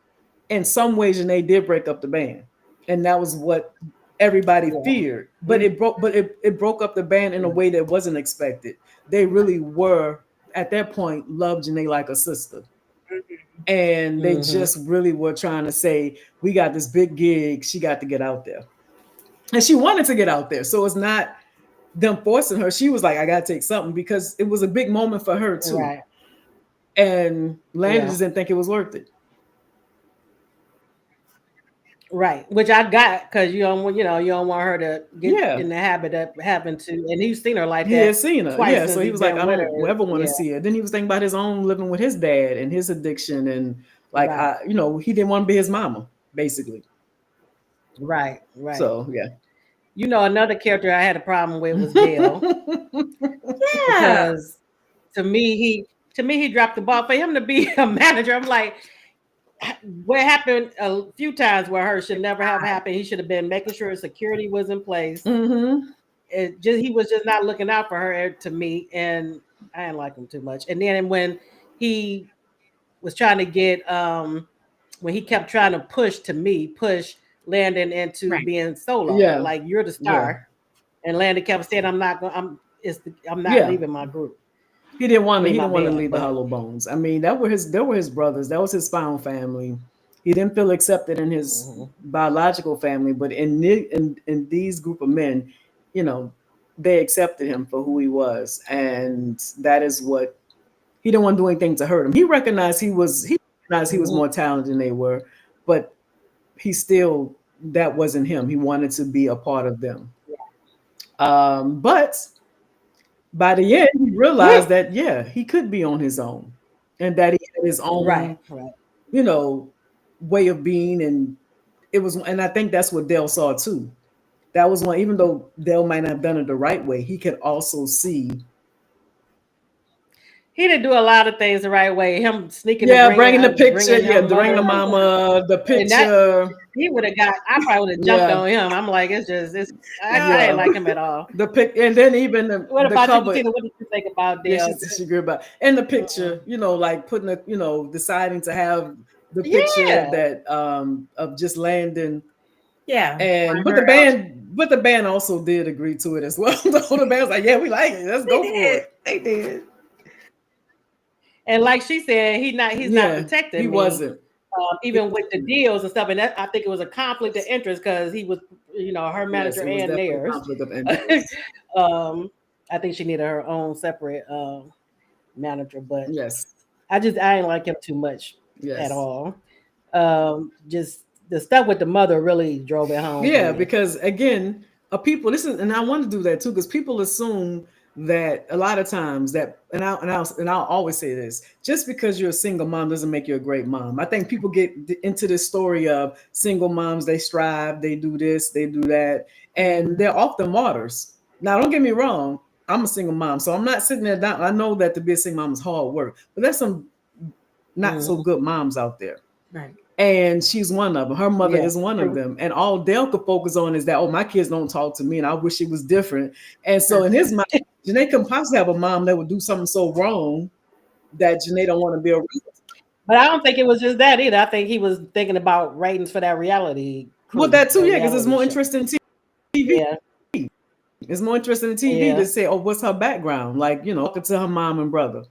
in some ways, and they did break up the band, and that was what everybody feared. But it broke up the band in a way that wasn't expected. They really were at that point loved Janae like a sister. And they just really were trying to say, we got this big gig. She got to get out there. And she wanted to get out there. So it's not them forcing her. She was like, I got to take something, because it was a big moment for her too. Right. And Landon just didn't think it was worth it. Right, which I got, because you don't want her to get in the habit of having to. And he's seen her like that. He had seen her, twice so he was like, I don't ever want to Yeah. see her. Then he was thinking about his own living with his dad and his addiction, and like, he didn't want to be his mama, basically. Right. So yeah. Another character I had a problem with was Dale. Because to me he dropped the ball. For him to be a manager, I'm like, what happened a few times where her should never have happened. He should have been making sure security was in place. Mm-hmm. He was just not looking out for her to me, and I didn't like him too much. And then when he was trying to get when he kept trying to push Landon into Right. being solo, Yeah. like you're the Yeah. star, and Landon kept saying, "I'm not going. I'm not Yeah. leaving my group. He didn't I want to. mean He my didn't want to band." leave the But Hollow Bones. I mean, that were his. They were his brothers. That was his found family. He didn't feel accepted in his mhm. biological family, but in these group of men, you know, they accepted him for who he was, and that is what he didn't want to do anything to hurt him. He recognized he recognized he was Mhm. more talented than they were, but he still that wasn't him. He wanted to be a part of them. But by the end, he realized that yeah, he could be on his own, and that he had his Right, own, right. you know, way of being, and it was, and I think that's what Dale saw too. That was one, even though Dale might not have done it the right way, he could also see, He didn't do a lot of things the right way. Him sneaking and yeah, bringing the picture, bringing her yeah, bring mother, the mama, the and that picture, he would have got. I probably would have jumped yeah, on him. I'm like, it's just it's. I yeah, didn't like him at all. the pic, and then even What the about you, cover. Katina? What did you think about Yeah, Dale? she agree about and the Uh-uh. picture, like putting a, deciding to have the picture Yeah, that of just Landon Yeah. and On her else. but the band also did agree to it as well. The whole band was like, yeah, we like it. Let's They go for did. it. They did. and like she said, he's not Yeah, he protecting me, wasn't. He even with the wasn't. deals and stuff. And that, I think it was a conflict of interest because he was, her Yes, manager it was and definitely a theirs. conflict of interest. um, I think she needed her own separate manager, but Yes. I didn't like him too much at Yes. all. Just the stuff with the mother really drove it home for Yeah, me. because again, people listen, and I want to do that too, because people assume that a lot of times that, and I'll always say this: just because you're a single mom doesn't make you a great mom. I think people get into this story of single moms, they strive, they do this, they do that, and they're often martyrs. Now, don't get me wrong, I'm a single mom, so I'm not sitting there down. I know that to be a single mom is hard work, but there's some not so Mhm. good moms out there. Right. And she's one of them. Her mother Yeah, is one of true. them. And all Dale could focus on is that, oh, my kids don't talk to me, and I wish it was different. And so in his mind, Janae couldn't possibly have a mom that would do something so wrong that Janae don't want to be around. But I don't think it was just that either. I think he was thinking about ratings for that reality Well, crew, that too, that yeah, because it's reality more show. interesting TV. Yeah, It's more interesting in TV to yeah. say, oh, what's her background? Like, talking to her mom and brother.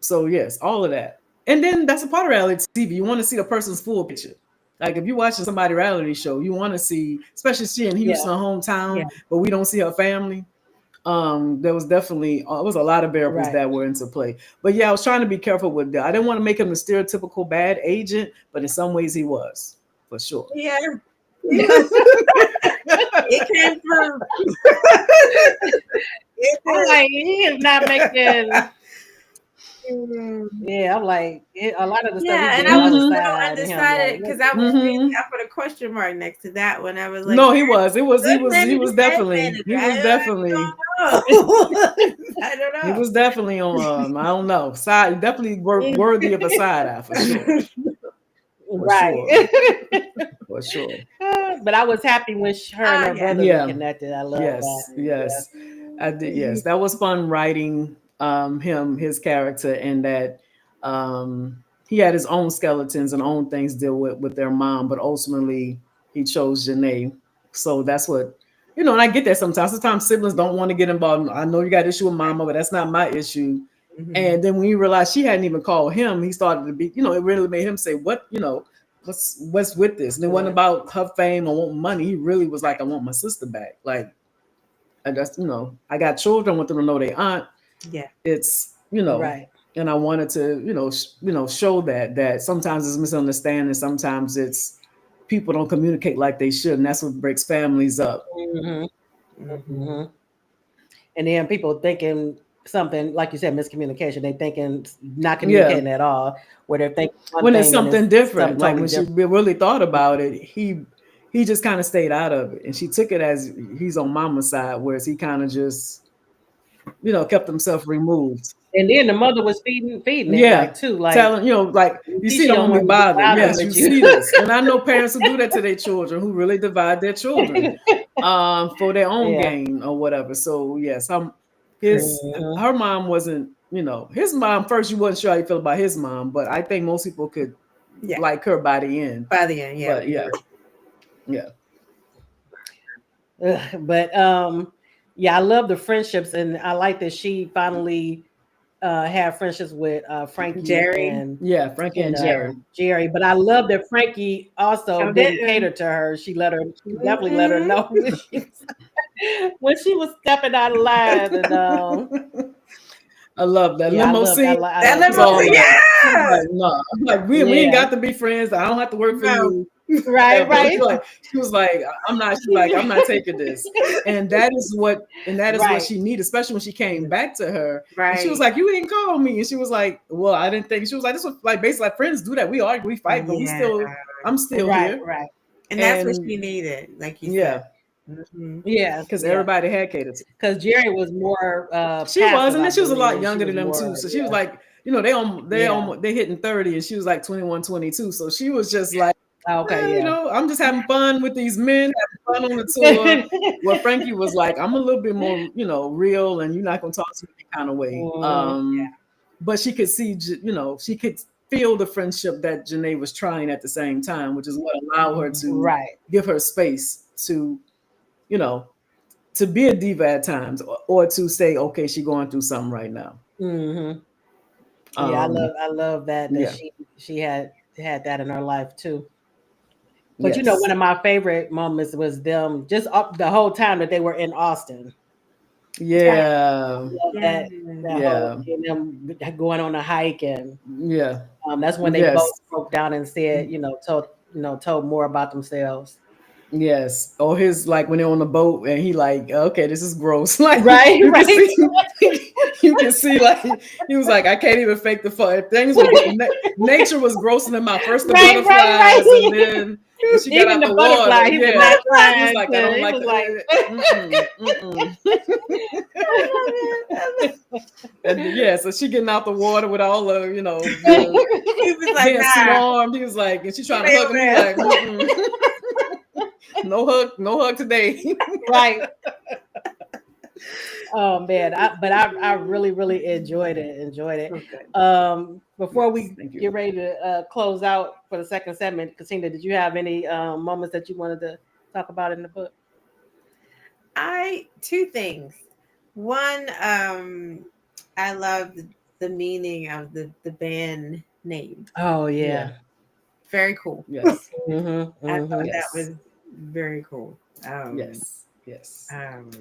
So yes, all of that. And then that's a part of reality TV. You want to see the person's full picture. Like if you're watching somebody reality show, you want to see, especially she in Yeah, Houston, her yeah, hometown, but we don't see her family. There was definitely it was a lot of variables right. that were into play. But yeah, I was trying to be careful with that. I didn't want to make him the stereotypical bad agent, but in some ways he was, for sure. Yeah. It came through. It I'm did. like, he is not making. Mm. Yeah, I'm like, a lot of the stuff he Yeah, and did, I I was was a Hmm. side little eyeing him. Like, undecided what? because I was really Hmm. I put a question mark next to that one. I was like, No, he "You're was. It was. a good He manager, was bad definitely. manager." He was I definitely. don't know. I don't He know. was definitely on. I don't know. Side. Definitely worthy of a side eye for sure. For Right. sure. For sure. But I was happy when her and her Yeah. brother Yeah. reconnected. I love that. Yes. Yeah. Yes. I did. Yes. That was fun writing his character, and that he had his own skeletons and own things to deal with their mom, but ultimately he chose Janae. So that's what and I get that sometimes. Sometimes siblings don't want to get involved. I know you got issue with mama, but that's not my issue. Mhm. And then when you realize she hadn't even called him, he started to be, it really made him say, what, what's with this? And it wasn't Right. about her fame or wanting money. He really was like, I want my sister back. Like, I just, I got children, I want them to know they aunt. Yeah. It's, Right. and I wanted to, show that sometimes it's misunderstanding, sometimes it's people don't communicate like they should, and that's what breaks families up. Hmm. Mhm. Hmm. And then people thinking something, like you said, miscommunication. They thinking not Yeah. communicating at all, where they're thinking one When it's thing and it's something different, something like totally when she different. really thought about it, he just kind of stayed out of it, and she took it as he's on mama's side, whereas he kind of just kept himself removed. And then the mother was feeding it Yeah, like too, like telling, like you see, she them don't when we want to be bother. bothered Yes, with you you. see this, and I know parents who do that to their children, who really divide their children, for their own Yeah. gain or whatever. So yes, her mom wasn't, his mom first. You wasn't sure how you feel about his mom, but I think most people could like her by the end. By the end, yeah. But yeah. But yeah, I love the friendships, and I like that she finally had friendships with Frankie Jerry. and Frankie and Jerry. Jerry. But I love that Frankie also didn't cater to her. She definitely let her know when she was stepping out of line. And I love that limo scene. That limo scene, yeah. No, I'm like, we ain't got to be friends. I don't have to work for you. Right. She was like, I'm not. She's like, I'm not taking this. And that is what she needed, especially when she came back to her. Right. And she was like, you didn't call me. And she was like, well, I didn't think. She was like, this was like basically like friends do that. We argue, we fight, but I'm still here. Right. And that's what she needed, like you said. Yeah, because everybody had catered to. Because Jerry was more. She was, and then she was a lot younger than them too. So she was like, they hitting 30, and she was like 21, 22. So she was just like, okay, I'm just having fun with these men, having fun on the tour. Where Frankie was like, I'm a little bit more, real, and you're not gonna talk to me any kind of way. But she could see, she could feel the friendship that Janae was trying at the same time, which is what allowed her to give her space to, to be a diva at times, or to say, okay, she's going through something right now. Yeah, I love that she had that in her life too. But one of my favorite moments was them just up the whole time that they were in Austin. Yeah. That whole, them going on a hike, and that's when they both broke down and said, told more about themselves. Yes. Or his, like, when they're on the boat and he like, okay, this is gross. Like, right. You can see, like, he was like, I can't even fake the fun. Things were nature was grossing him out. First the butterflies, and then when she got out the water, he was like, I don't like and so she getting out the water with all the, he was like, swarmed. He was like, and she trying to hug him. He was like, no hug today. Right. Oh man, I really enjoyed it. Okay. Before we get ready to close out for the second segment, Katina, did you have any moments that you wanted to talk about in the book? Two things. One, I love the meaning of the band name. Oh yeah. Very cool. Yes. I thought that was very cool. Yes. And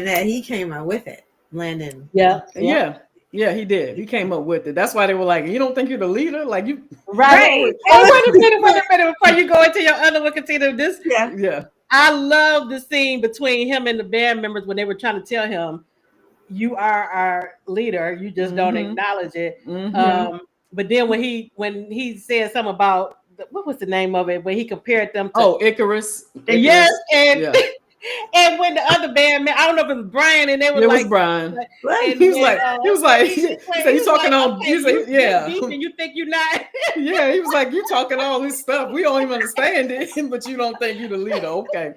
that he came out with it, Landon. Yeah, he did. He came up with it. That's why they were like, you don't think you're the leader? Like, you right. Oh, wait a minute before you go into your other one, Katina. I love the scene between him and the band members when they were trying to tell him, you are our leader, you just don't acknowledge it. But then when he said something about what was the name of it, when he compared them to Icarus. Yes, and when the other band, I don't know if it was Brian, and they were like, it was Brian. He was like, you talking on, you think you're not? Yeah, he was like, you talking all this stuff, we don't even understand it, but you don't think you're the leader, okay?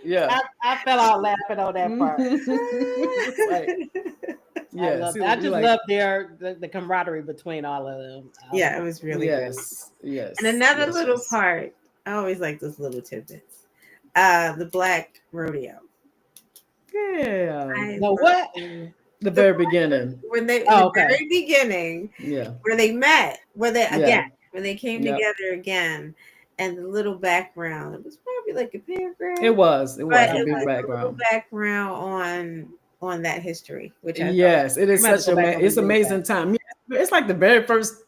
Yeah, I fell out laughing on that part. I just love the camaraderie between all of them. It was really good. Yes. And another little part, I always like those little tidbits. The black rodeo. Yeah. What? The very beginning. When they very beginning. Yeah. Where they met. When they came together again. And the little background. It was probably like a paragraph. It was a big background. On that history. Which it is such it's amazing time. It's like the very first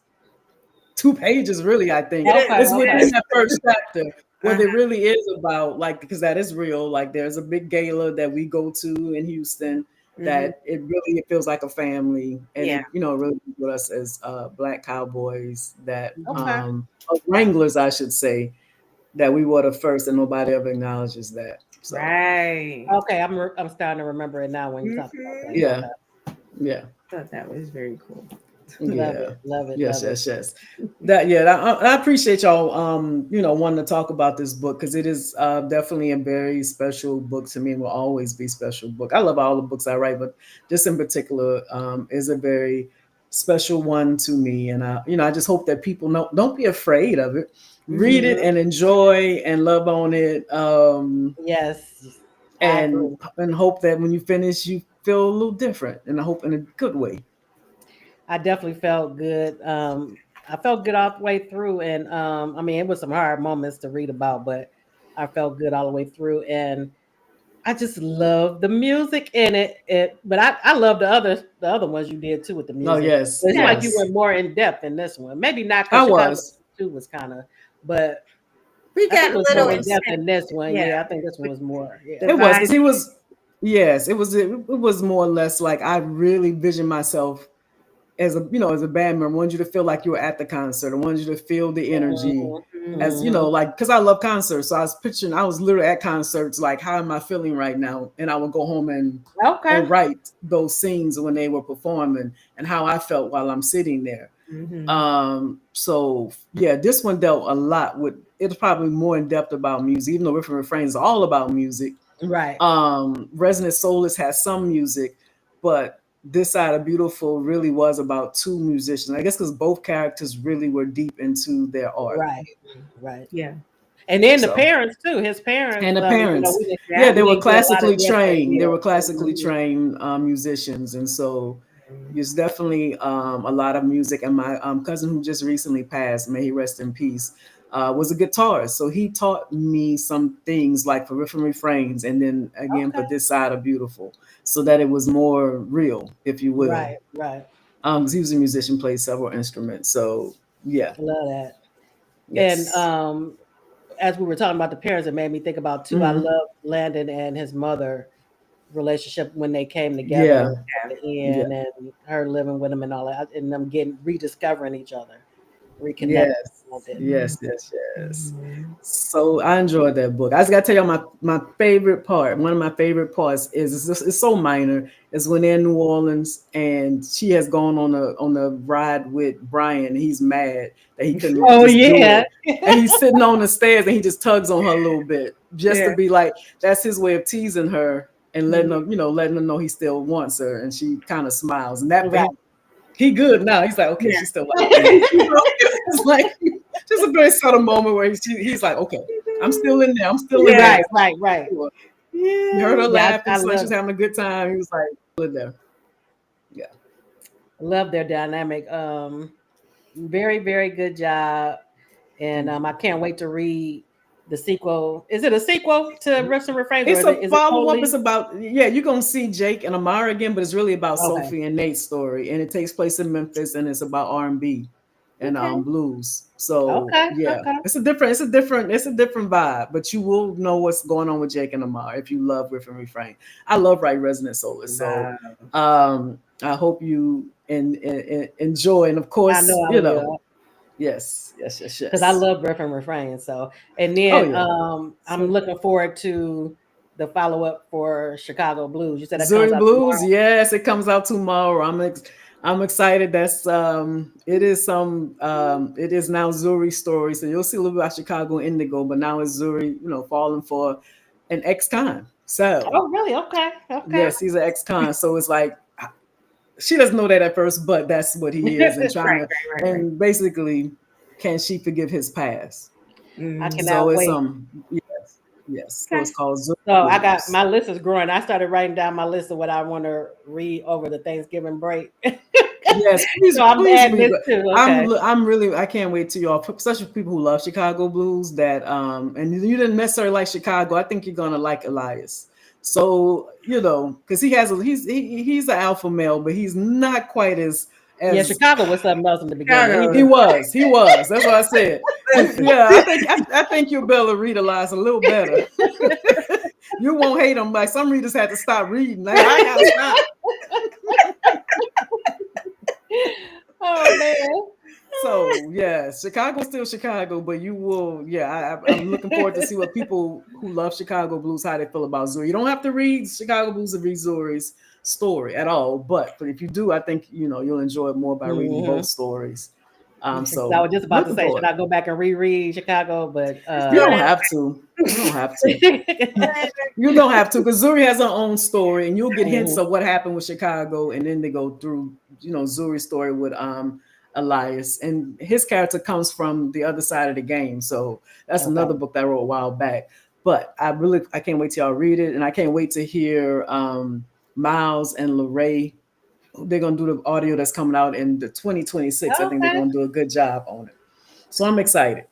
2 pages, really, I think. It's within that first chapter. What it really is about, like, because that is real. Like, there's a big gala that we go to in Houston that it feels like a family, and it really with us as Black cowboys that wranglers, I should say, that we were the first, and nobody ever acknowledges that. So. Right. Okay, I'm starting to remember it now when you talk about that. Yeah. thought that was very cool. Love Yeah. it, love it, Yes, love it. yes, yes. I appreciate y'all wanting to talk about this book because it is definitely a very special book to me and will always be special book. I love all the books I write, but this in particular is a very special one to me. And I just hope that people don't be afraid of it. Read it Mhm. and enjoy and love on it. Yes, I And agree. hope that when you finish you feel a little different. And I hope in a good way. I definitely felt good. I felt good all the way through, and I mean, it was some hard moments to read about, but I felt good all the way through, and I just love the music in it. But I love the other ones you did too with the Oh music. yes, But it seemed like you yes. went more in depth in this one. Maybe not I because Chicago was. 2 was kind of, but We I think got it a was little more in depth extended. in this one. Yeah. Yeah, I think this one was more. Yeah. It was Divine. because he was. Yes, it was more or less like I really vision myself as a band member. I wanted you to feel like you were at the concert. I wanted you to feel the energy, Mhm, as mhm. like because I love concerts. So I was picturing I was literally at concerts. Like how am I feeling right now? And I would go home Okay. and write those scenes when they were performing and how I felt while I'm sitting there. Mm-hmm. So yeah, this one dealt a lot with. It's probably more in depth about music, even though Riff and Refrain is all about music. Right. Resonant Soulless has some music, but This Side of Beautiful really was about two musicians. I guess because both characters really were deep into their art. Right. Right. Yeah. And then the So, parents too. His parents, and the parents, we didn't yeah, Yeah. they we were didn't get a lot of classically yes they trained. They did. were classically Mhm. trained musicians, and so there's definitely a lot of music. And my cousin, who just recently passed, may he rest in peace, was a guitarist. So he taught me some things like for riff and refrains, and then again for Okay. This Side of Beautiful, so that it was more real, if you will. Right. Right. Because he was a musician, played several instruments. So yeah, Love that. And yes, as we were talking about the parents, it made me think about too. I hmm love Landon and his mother relationship when they came yeah, together at the yeah, end, and her living with him and all that, and them getting rediscovering each other, reconnecting. yes, With it. yes, yes, yes. Mm-hmm. So I enjoyed that book. I just gotta tell you my favorite part. One of my favorite parts it's so minor. Is when they're in New Orleans and she has gone on a ride with Brian. He's mad that he couldn't Oh just do yeah. it, and he's sitting on the stairs and he just tugs on her a little bit just to Yeah. be like that's his way of teasing her and letting Mhm. her letting her know he still wants her, and she kind of smiles, and that for Right. him he good now. He's like, okay, Yeah. she still likes me. It's like just a very subtle moment where he's like, okay, I'm still in there. I'm still in there. Yeah. Right. Right. Right. He heard her Yeah, laugh. I It's like love she's having a good time. He was like, still in there. Yeah. love their dynamic. Very very good job, and I can't wait to read the sequel. Is it a sequel to Riffs and Refrains, or It's is a it follow up. totally It's about you're gonna see Jake and Amara again, but it's really about okay? Sophie and Nate's story, and it takes place in Memphis, and it's about R&B and Okay. blues. So Okay. yeah, Okay. it's a different vibe, but you will know what's going on with Jake and Amara if you love Riff and Refrain. I love writing Resonant Soulless, so Wow. I hope you enjoy, and of I know course, I will. yes, yes, yes, Because I yes. love Riff and Refrain. So, and Oh then yeah. I'm So looking forward to the follow up for Chicago Blues. You said that comes Zuri out Blues, tomorrow. yes, it comes out tomorrow. I'm excited. That's it is now Zuri's story. So you'll see a little bit about Chicago Indigo, but now it's Zuri, falling for an ex-con. So Oh, really? Okay. Okay. yes, he's an ex-con. So it's like she doesn't know that at first, but that's what he is, and trying right, to right. and basically, can she forgive his past? I Mm. So cannot it's wait. yes, yes. So Okay. it's called Zuri So I got Blues. my list is growing. I started writing down my list of what I want to read over the Thanksgiving break. Yes, So I'm please adding read. this too. I'm Okay. I'm really I can't wait to y'all, especially people who love Chicago blues. That and you didn't necessarily like Chicago. I think you're gonna like Elias. So because he's an alpha male, but he's not quite Yeah, as Chicago was something else in the beginning. Chicago. he was. That's what I said. Listen. Yeah, I think you'll be able to read Elias a little better. You won't hate him. Like some readers had to stop reading. Like, I gotta stop. Oh man. So yes, Chicago's still Chicago, but you will. Yeah, I'm looking forward to see what people who love Chicago blues how they feel about Zuri. You don't have to read Chicago blues to read Zuri's story at all, but if you do, I think you'll enjoy it more by reading both stories. So I was just about to looking say, forward. should I go back and reread Chicago? But You don't have to. You don't have to. You don't have to, because Zuri has her own story, and you'll get hints of what happened with Chicago, and then they go through, Zuri's story with Elias, and his character comes from the other side of the game. So that's another book that I wrote a while back. But I can't wait till y'all read it, and I can't wait to hear Miles and Lorraine. They're gonna do the audio that's coming out in the 2026. I think they're gonna do a good job on it. So I'm excited.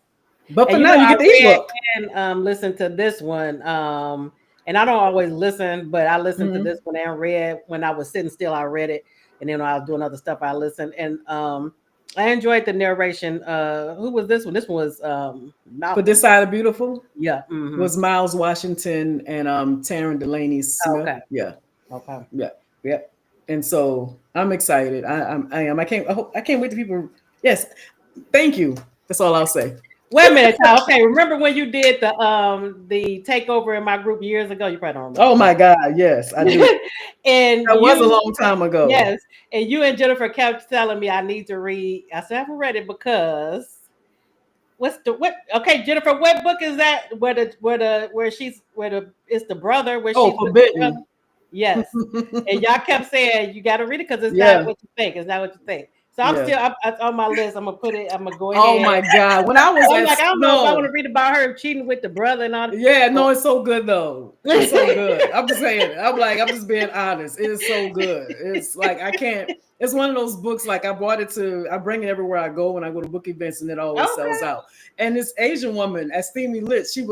But for now, you get the ebook. And listen to this one. And I don't always listen, but I listened to this one and read when I was sitting still. I read it, and then when I was doing other stuff, I listened. And I enjoyed the narration. Who was this one? This one was For This Side of Beautiful. Yeah, was Miles Washington and Taryn Delaney Smith. Okay. Yeah. Okay. Yeah. And so I'm excited. I am. I can't wait to people. Yes. Thank you. That's all I'll say. Wait a minute. Okay. Remember when you did the takeover in my group years ago? You probably don't remember. Oh my God. Yes, I do. And that was a long time ago. Yes. And you and Jennifer kept telling me I need to read. I said I haven't read it because okay, Jennifer, what book is that? It's the brother where she's Forbidden. Yes. And y'all kept saying you got to read it because it's not what you think. It's not what you think. So I'm still on my list. I'm gonna put it. I'm gonna go ahead. Oh my God! When I was I don't know if I want to read about her cheating with the brother and all that. Yeah, no, it's so good though. It's so good. I'm just saying. I'm just being honest. It is so good. It's like I can't. It's one of those books. Like I bring it everywhere I go when I go to book events, and it always sells out. And this Asian woman at Steamy Lit, she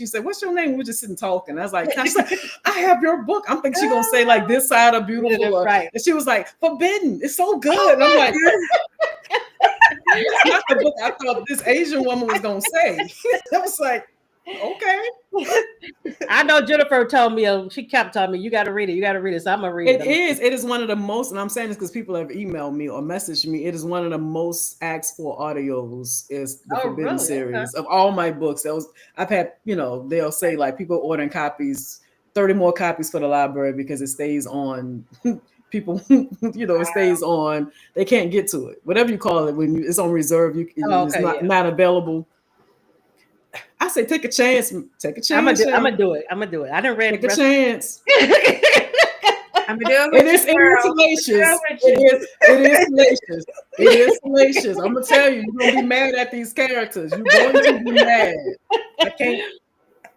said, "What's your name?" We're just sitting talking. I was like, "I have your book." I'm thinking she's gonna say like This Side of Beautiful, right? And she was like, "Forbidden." It's so good. And I'm like. That's not the book I thought this Asian woman was gonna say. I was like, okay. I know Jennifer told me, she kept telling me, you got to read it. So I'm gonna read it. It is one of the most, and I'm saying this because people have emailed me or messaged me. It is one of the most asked for audios. Is the Forbidden series of all my books. I've had, they'll say like people ordering copies, 30 more copies for the library because it stays on. People, it stays on. They can't get to it. Whatever you call it, when it's on reserve, it's not available. I say take a chance. Take a chance. I'm gonna do it. I didn't read. Take a chance. I'm gonna do it. It is salacious. It is salacious. I'm gonna tell you, you're gonna be mad at these characters. You're going to be mad.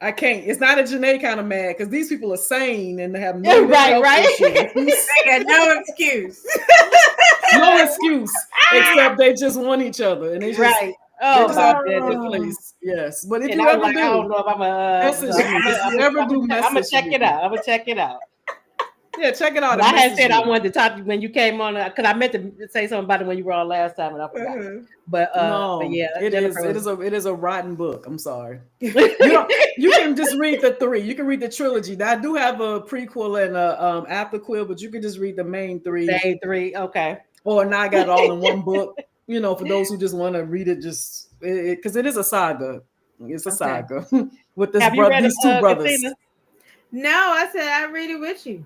I can't. It's not a Janae kind of mad because these people are sane and they have no right. They got no excuse. No excuse except they just want each other and they just right. Oh, please. Yes, but if you ever do, I don't know if I'm I'm gonna check it out. Yeah, check it out. I had said I wanted to talk to you when you came on because I meant to say something about it when you were on last time and I forgot. But yeah, it is a rotten book. I'm sorry. You can just read the 3. You can read the trilogy. I do have a prequel and a afterquel, but you can just read the main 3. Main 3, okay. Or now I got it all in one book. For those who just want to read it, because it is a saga. It's a saga with these 2 brothers. Christina? No, I said I read it with you.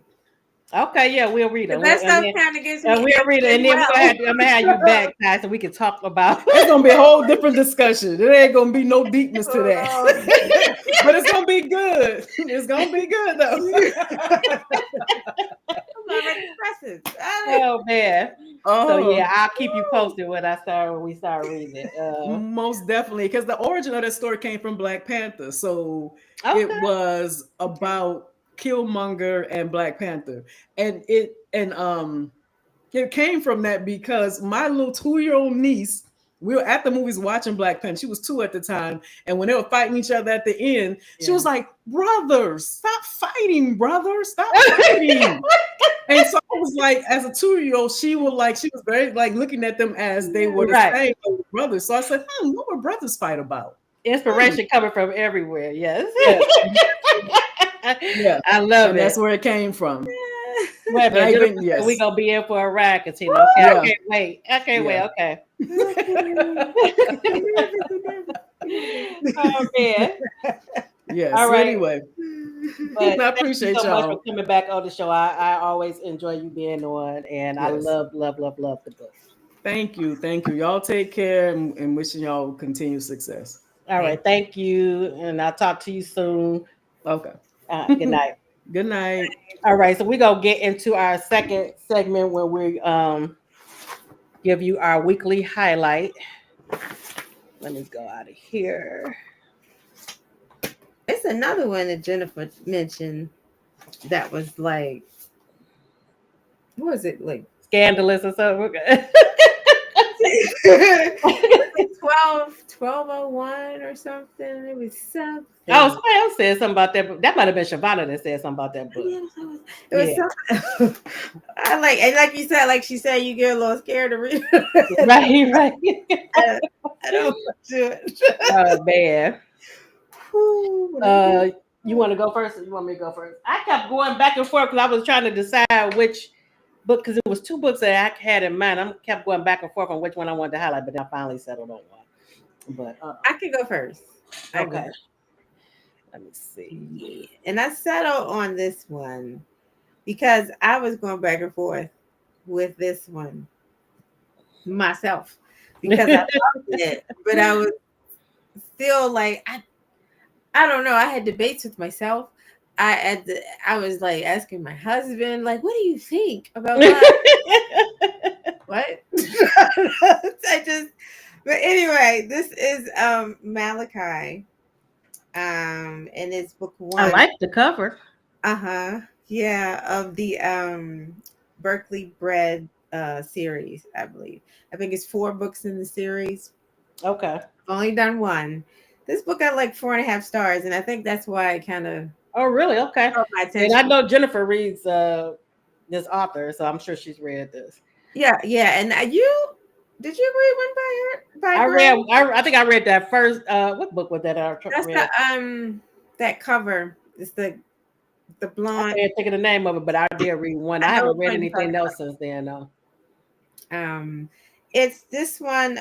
Okay, yeah, we'll read it. That stuff kind of gets me. We'll read it, and then I'm gonna have you back, Ty, so we can talk about. It's gonna be a whole different discussion. There ain't gonna be no deepness to that, but it's gonna be good. It's gonna be good though. Oh man! So yeah, I'll keep you posted when we start reading it. Most definitely, because the origin of that story came from Black Panther, so it was about Killmonger and Black Panther, and it came from that because my little 2-year-old niece, we were at the movies watching Black Panther. She was 2 at the time, and when they were fighting each other at the end, she was like, "Brothers, stop fighting, brothers, stop fighting." And so I was like, as a 2-year-old, she was very like looking at them as they were the same brothers. So I said, what would brothers fight about? Inspiration coming from everywhere. Yes. Yeah. I love it. That's where it came from. Wait a Not minute. even- Jennifer said yes. we gonna be in for a ride, Katina. Okay, Yeah. I can't wait. I can't wait. Yeah. Okay. Nervous. Oh man. Yeah. All So right. anyway, But I thank you appreciate so much for y'all. coming back on the show. I always enjoy you being on, and I Yes. love the book. Thank you. Thank you. Y'all take care and wishing y'all continued success. All right. Thank you, and I'll talk to you soon. Okay. Good night. Good night. All right, so we're gonna get into our second segment where we give you our weekly highlight. Let me go out of here. It's another one that Jennifer mentioned that was like, what was it like? Scandalous or something. 1201 or something. It was something. Oh, somebody else said something about that. That might have been Shavana that said something about that book. It was something. I like, and like you said, like she said, you get a little scared to read. Right. I don't do it. Oh man. Whew, You want to go first, or you want me to go first? I kept going back and forth because I was trying to decide which book, because it was two books that I had in mind. I kept going back and forth on which one I wanted to highlight, but then I finally settled on one. But I can go first. okay. Let me see. Yeah. And I settled on this one because I was going back and forth with this one myself because I loved it, but I was still like, I don't know. I had debates with myself. I was like asking my husband, like, what do you think about that? What? But anyway, this is Malachi. And it's book one. I like the cover. Yeah, of the Berkeley Bread series, I believe. I think it's 4 books in the series. Okay. I've only done one. This book got like 4.5 stars, and I think that's why it kind of Oh, really? Okay. caught my And attention. I know Jennifer reads this author, so I'm sure she's read this. Yeah. And did you read one by her? By I Graham? read. I think I read that first. What book was that? I That's read. that cover. It's the I blonde. can't think of the name of it, but I did read one. I I know haven't which read one you're anything talking else since then, though. It's this one.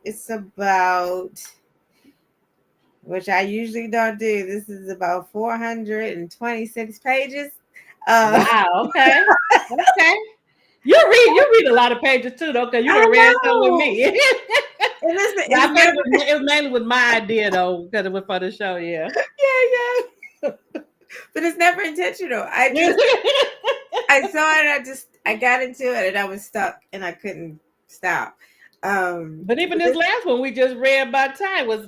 It's about, which I usually don't do. This is about 426 pages. Wow. Okay. Okay. You read a lot of pages too, though, because you I done read some with know. me. And listen, I it's think it was mainly with my idea, though, because it was for the show. Yeah. yeah. But it's never intentional. I saw it. I got into it, and I was stuck, and I couldn't stop. But even this last one we just read by Tiye was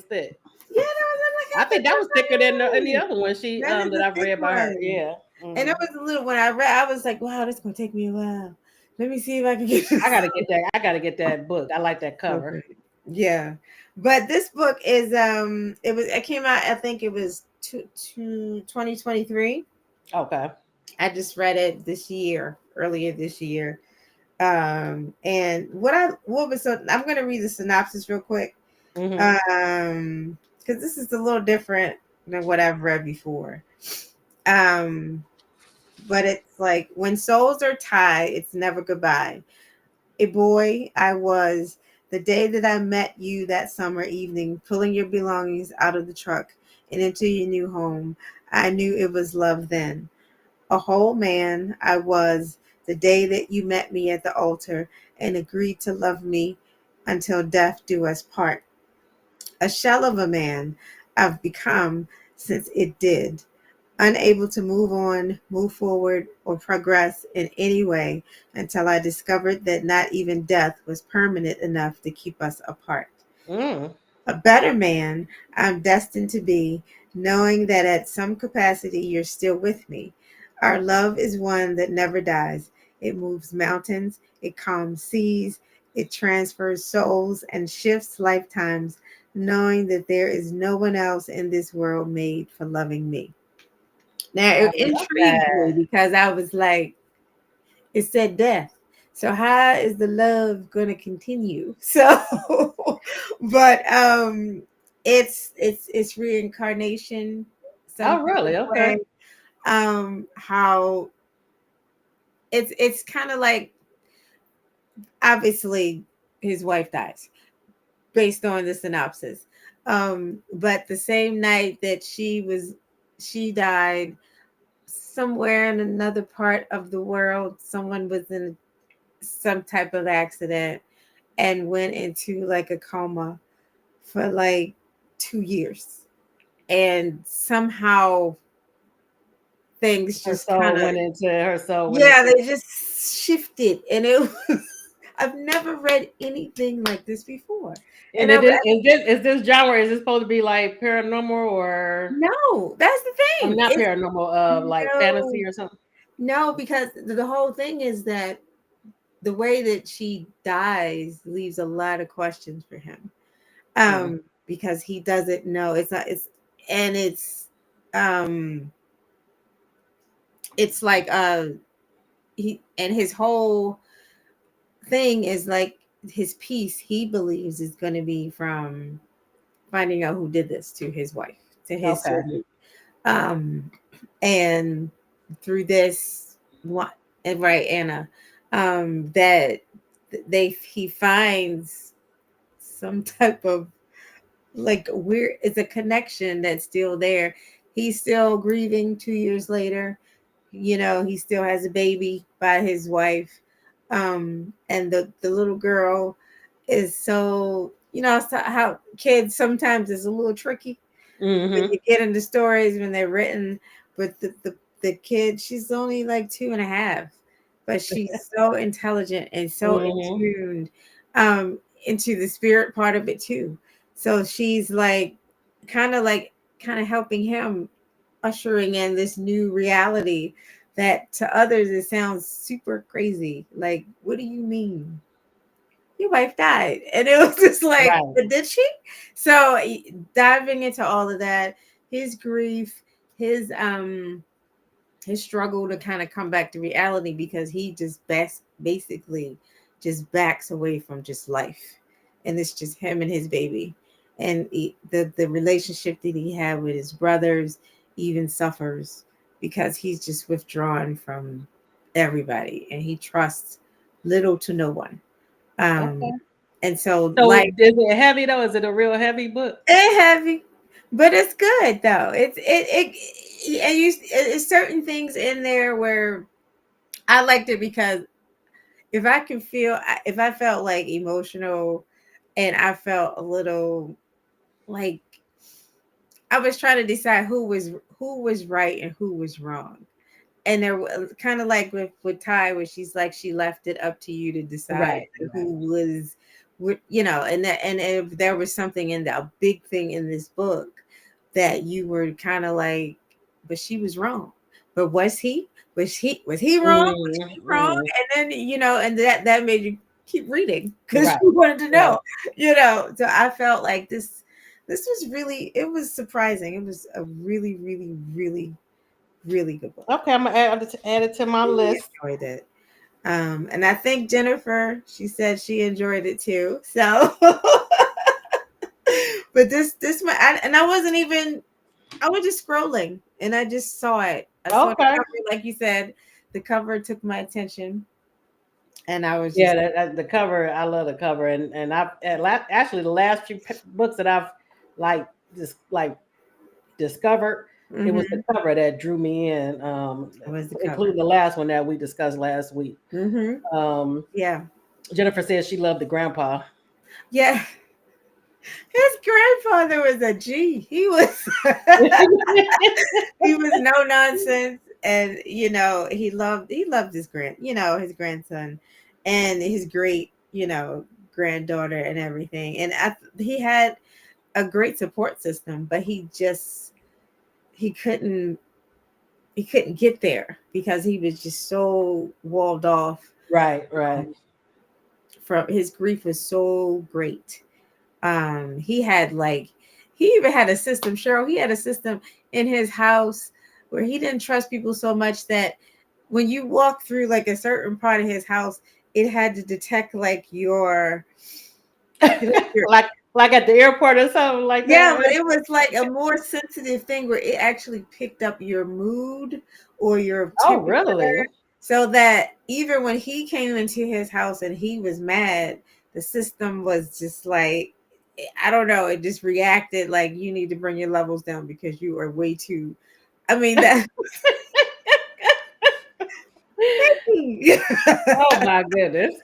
thick. Yeah, that I think that was thicker than any other one that I've read by her. Yeah. Mm-hmm. And it was a little, when I read, I was like, wow, this is gonna take me a while. Let me see if I can get this. I gotta get that book. I like that cover. Okay. Yeah. But this book is it came out, I think it was 2023. Okay. I just read it earlier this year. And I'm gonna read the synopsis real quick. Mm-hmm. Because this is a little different than what I've read before. But it's like, when souls are tied, it's never goodbye. A boy I was the day that I met you that summer evening, pulling your belongings out of the truck and into your new home. I knew it was love then. A whole man I was the day that you met me at the altar and agreed to love me until death do us part. A shell of a man I've become since it did, unable to move on, move forward, or progress in any way until I discovered that not even death was permanent enough to keep us apart. A better man I'm destined to be, knowing that at some capacity you're still with me. Our love is one that never dies. It moves mountains, it calms seas, it transfers souls and shifts lifetimes, knowing that there is no one else in this world made for loving me. Now, it intrigued me because I was like, it said death. So how is the love going to continue? So, but it's reincarnation. Oh, really? Okay. how it's kind of like, obviously his wife dies based on the synopsis. But the same night that she died, somewhere in another part of the world, someone was in some type of accident and went into like a coma for like 2 years. And somehow things Her just soul kind of, went into her soul went yeah, into. they just shifted. And it was, I've never read anything like this before. And And I it was, is this genre? Is this supposed to be like paranormal or no, that's the I mean thing. not It's paranormal, like no, fantasy or something? no, because the whole thing is that the way that she dies leaves a lot of questions for him. Mm. Because he doesn't know. It's not, and um it's like he, and his whole thing is like, his peace, he believes, is going to be from finding out who did this to his wife, to his Okay. surgery. um and through this one, and right, Anna, that he finds some type of like weird, it's a connection that's still there. He's still grieving 2 years later. He still has a baby by his wife. And the little girl is so, how kids sometimes is a little tricky when Mm-hmm. you get into stories when they're written. But the kid, she's only like 2.5, but she's so intelligent and so in Mm-hmm. tuned into the spirit part of it too. So she's like kind of helping him, ushering in this new reality that to others it sounds super crazy. Like, what do you mean your wife died? And it was just like, Right. but did she? So diving into all of that, his grief, his struggle to kind of come back to reality, because he just basically just backs away from just life, and it's just him and his baby. And the relationship that he had with his brothers even suffers, because he's just withdrawn from everybody, and he trusts little to no one. um Okay. and so, So like, is it heavy though? Is it a real heavy book? it's heavy, but it's good though. And it's certain things in there where I liked it, because if I felt like emotional, and I felt a little like I was trying to decide who was right and who was wrong. And there was kind of like with Ty, where she's like, she left it up to you to decide Right. who was, and if there was something in that, a big thing in this book, that you were kind of like, but she was wrong. But was he wrong? Was she wrong? Mm-hmm. And then, and that made you keep reading, because Right. you wanted to Right. know, So I felt like this was really, it was surprising. It was a really, really, really, really good book. Okay, I'm gonna add it to my Really list. enjoyed it. And I think Jennifer, she said she enjoyed it too. So, but this one, and I wasn't even, I was just scrolling and I just saw it. I saw the Okay. cover, like you said, the cover took my attention, and I was Yeah, just, the cover. I love the cover, and I've actually the last few books that I've like just like discovered, it was the mm-hmm, cover that drew me in, it was the cover. including the last one that we discussed last week. Mm-hmm. Um, Yeah. Jennifer said she loved the grandpa. Yeah. His grandfather was a G. He was he was no nonsense, and he loved his grandson, and his great granddaughter and everything. And he had a great support system, but he couldn't he couldn't get there, because he was just so walled off. Right, right. um, from his grief was so great. He had like he even had a system, Cheryl. He had a system in his house where he didn't trust people so much that when you walk through like a certain part of his house, it had to detect like your like like at the airport or something like Yeah, that. but it was like a more sensitive thing where it actually picked up your mood or your Oh, temperature, really? so that even when he came into his house and he was mad, the system was just like, I don't know, it just reacted like you need to bring your levels down because you are way too. I mean that. Oh my goodness.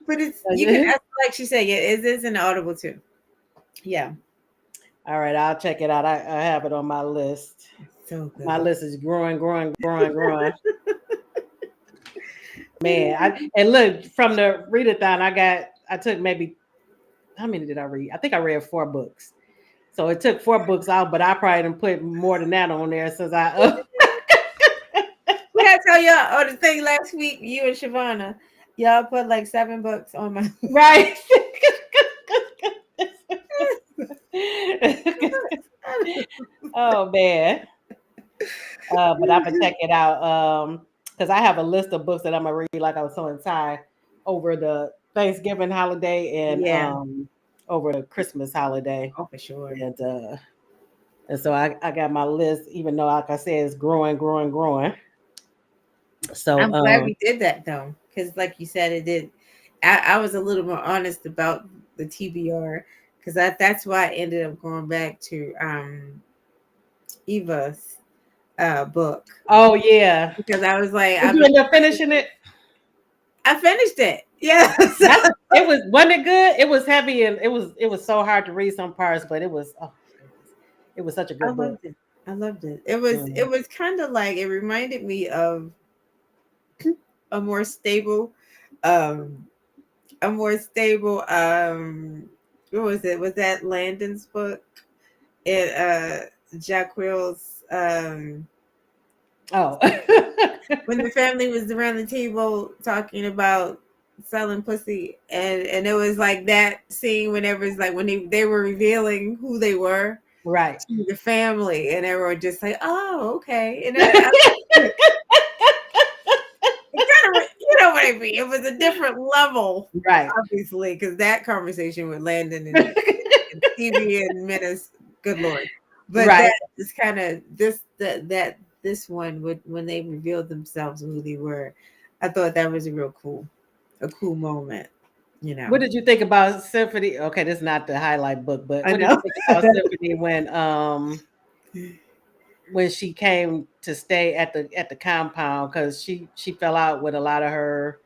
But it's you can ask, like she said, yeah, it is an audible too. Yeah. All right, I'll check it out. I have it on my list. So good. My list is growing. Man, and look, from the readathon, I took maybe, how many did I read? I think I read 4 books. So it took 4 books out, but I probably didn't put more than that on there since I We had to tell y'all the thing last week, you and Shavana, y'all put like 7 books on my right. Oh man. But I'm gonna check it out. Because I have a list of books that I'm gonna read, like I was telling Ty, over the Thanksgiving holiday and Yeah. over the Christmas holiday. Oh, for sure. And so I got my list, even though like I said, it's growing. So I'm glad we did that though, because like you said, it did. I was a little more honest about the TBR because that's why I ended up going back to Eva's book. Oh yeah. Because I was like, Did you end up finishing it? I finished it. Yeah. Wasn't it good? It was heavy and it was so hard to read some parts, but it was such a I good book. loved it. I loved it. It was kind of like, it reminded me of a more stable, um, what was it? Was that Landon's book? It Jack Will's Oh. when the family was around the table talking about selling pussy, and it was like that scene whenever it's like when they were revealing who they were Right. to the family, and they were just like, oh, okay. And it kind of, you know what I mean? It was a different level, Right. obviously, because that conversation with Landon and Stevie and Menace, good lord. But right. that is kind of this one would, when they revealed themselves who they were, I thought that was a cool moment. You know. What did you think about Symphony? Okay, this is not the highlight book, but I what did know. you think about Symphony when she came to stay at the compound, because she fell out with a lot of her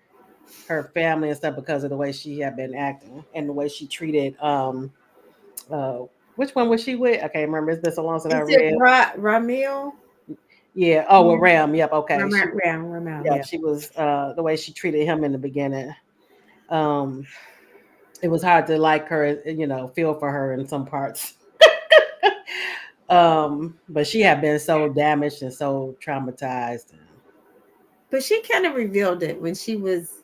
family and stuff because of the way she had been acting and the way she treated which one was she with? I can't remember. It's been so long since I Is it read. Ramil? Yeah. Oh, well, Ram. Yep. Okay. Ramil. Yeah, Yeah. she was the way she treated him in the beginning. It was hard to like her, feel for her in some parts. But she had been so damaged and so traumatized. But she kind of revealed it when she was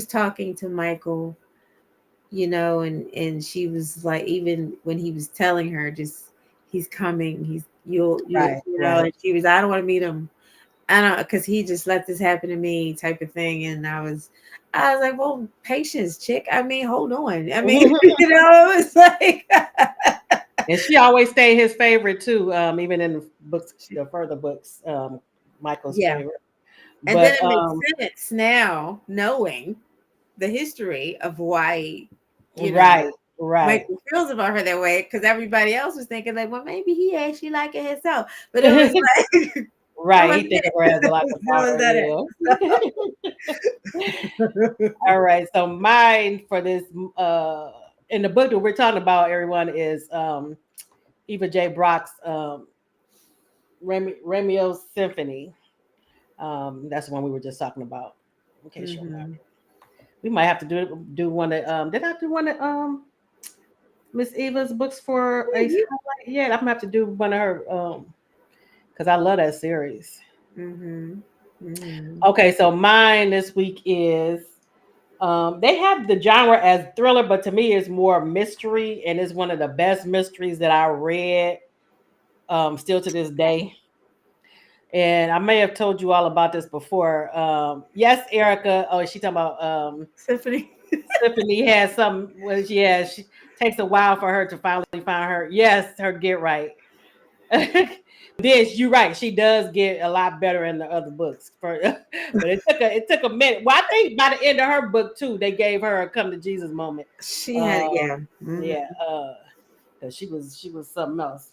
talking to Michael, and she was like, even when he was telling her, just he's coming, Right. and she was, I don't want to meet him, I don't, because he just let this happen to me, type of thing. And I was like, well, patience, chick. I mean, hold on. I mean, it was like. And she always stayed his favorite too, even in the further books, Michael's favorite. And then it makes sense now, knowing the history of why, right. Michael feels about her that way, because everybody else was thinking like, well, maybe he actually like it himself. But it was like, right, he thinks of her as like a daughter. All right, so mine for this in the book that we're talking about, everyone, is Eva J. Brock's Remio's Symphony. That's the one we were just talking about. In case you're wondering. We might have to do one that did I do one that Miss Eva's books for a highlight? Yeah, I'm gonna have to do one of her because I love that series. Okay, so mine this week is they have the genre as thriller, but to me it's more mystery, and it's one of the best mysteries that I read still to this day. And I may have told you all about this before. Yes, Erica. Oh, is she talking about Symphony? Tiffany has some. Well, yeah, she takes a while for her to finally find her. Yes, her get right. This you're right. She does get a lot better in the other books, but it took a minute. Well, I think by the end of her book too, they gave her a come to Jesus moment. She had, yeah. Yeah, because she was something else.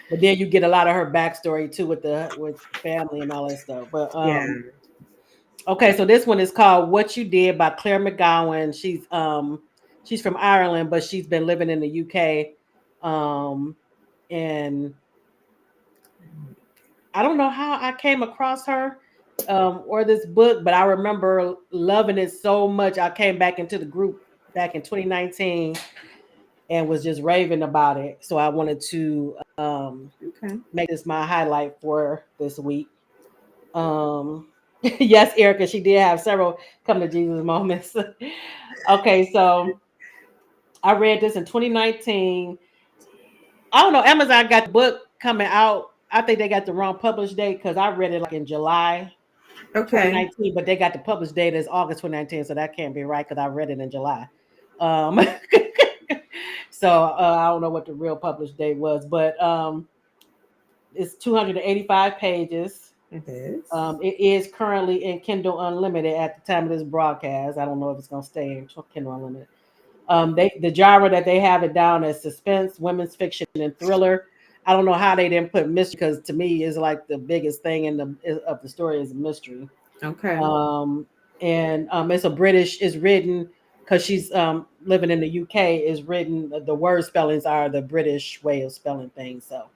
But then you get a lot of her backstory too with family and all that stuff. But Yeah. okay, so this one is called "What You Did" by Claire McGowan. She's from Ireland, but she's been living in the UK. And I don't know how I came across her or this book, but I remember loving it so much. I came back into the group back in 2019 and was just raving about it. So I wanted to Okay. make this my highlight for this week. Um, yes, Erica, she did have several come to Jesus moments. Okay, so I read this in 2019. I don't know. Amazon got the book coming out. I think they got the wrong published date because I read it like in July Okay. 2019, but they got the published date as August 2019, so that can't be right because I read it in July. Um, so I don't know what the real published date was, but it's 285 pages. It is. It is currently in Kindle Unlimited at the time of this broadcast. I don't know if it's going to stay in Kindle Unlimited. The genre that they have it down as suspense, women's fiction, and thriller. I don't know how they didn't put mystery because to me is like the biggest thing of the story is a mystery. Okay. And it's written because she's living in the UK. Is written the word spellings are the British way of spelling things. So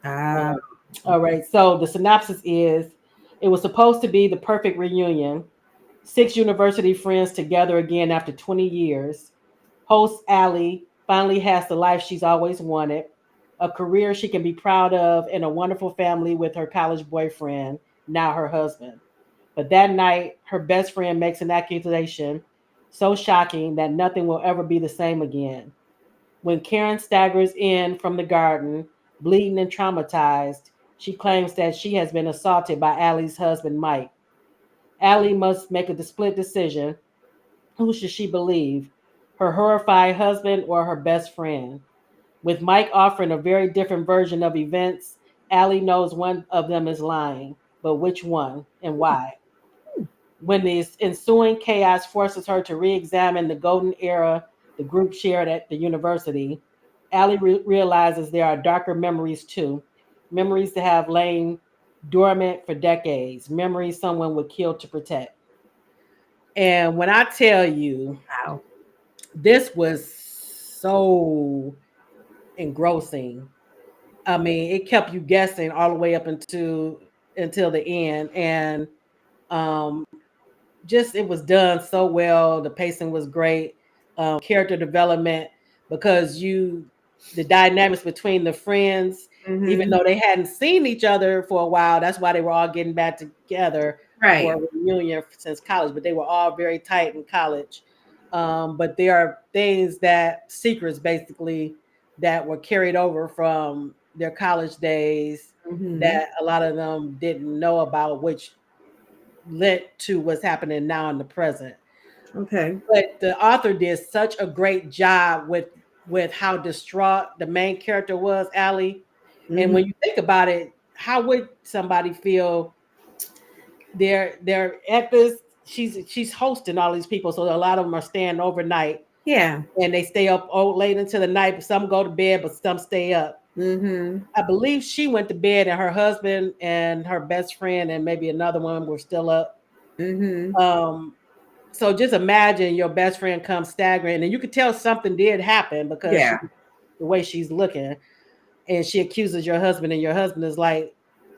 Ah. all right. So the synopsis is it was supposed to be the perfect reunion. Six university friends together again after 20 years. Host Allie finally has the life she's always wanted, a career she can be proud of, and a wonderful family with her college boyfriend, now her husband. But that night, her best friend makes an accusation so shocking that nothing will ever be the same again. When Karen staggers in from the garden, bleeding and traumatized, she claims that she has been assaulted by Allie's husband, Mike. Allie must make a split decision. Who should she believe? Her horrified husband or her best friend? With Mike offering a very different version of events, Allie knows one of them is lying, but which one and why? When the ensuing chaos forces her to re examine the golden era the group shared at the university, Allie realizes there are darker memories too, memories that have lain dormant for decades, memories someone would kill to protect. And when I tell you, Wow. this was so engrossing. I mean, it kept you guessing all the way up until the end, and um, just it was done so well. The pacing was great, character development because the dynamics between the friends, even Mm-hmm. though they hadn't seen each other for a while, that's why they were all getting back together for Right. a reunion since college. But they were all very tight in college. But there are things that secrets basically that were carried over from their college days Mm-hmm. that a lot of them didn't know about, which led to what's happening now in the present. Okay. But the author did such a great job with how distraught the main character was, Allie. And Mm-hmm. when you think about it, how would somebody feel? They're at this. She's hosting all these people, so a lot of them are staying overnight, Yeah. and they stay up late into the night. Some go to bed, but some stay up. Mm-hmm. I believe she went to bed, and her husband and her best friend and maybe another one were still up. Mm-hmm. Um, so just imagine your best friend comes staggering, and you could tell something did happen because Yeah. the way she's looking, and she accuses your husband, and your husband is like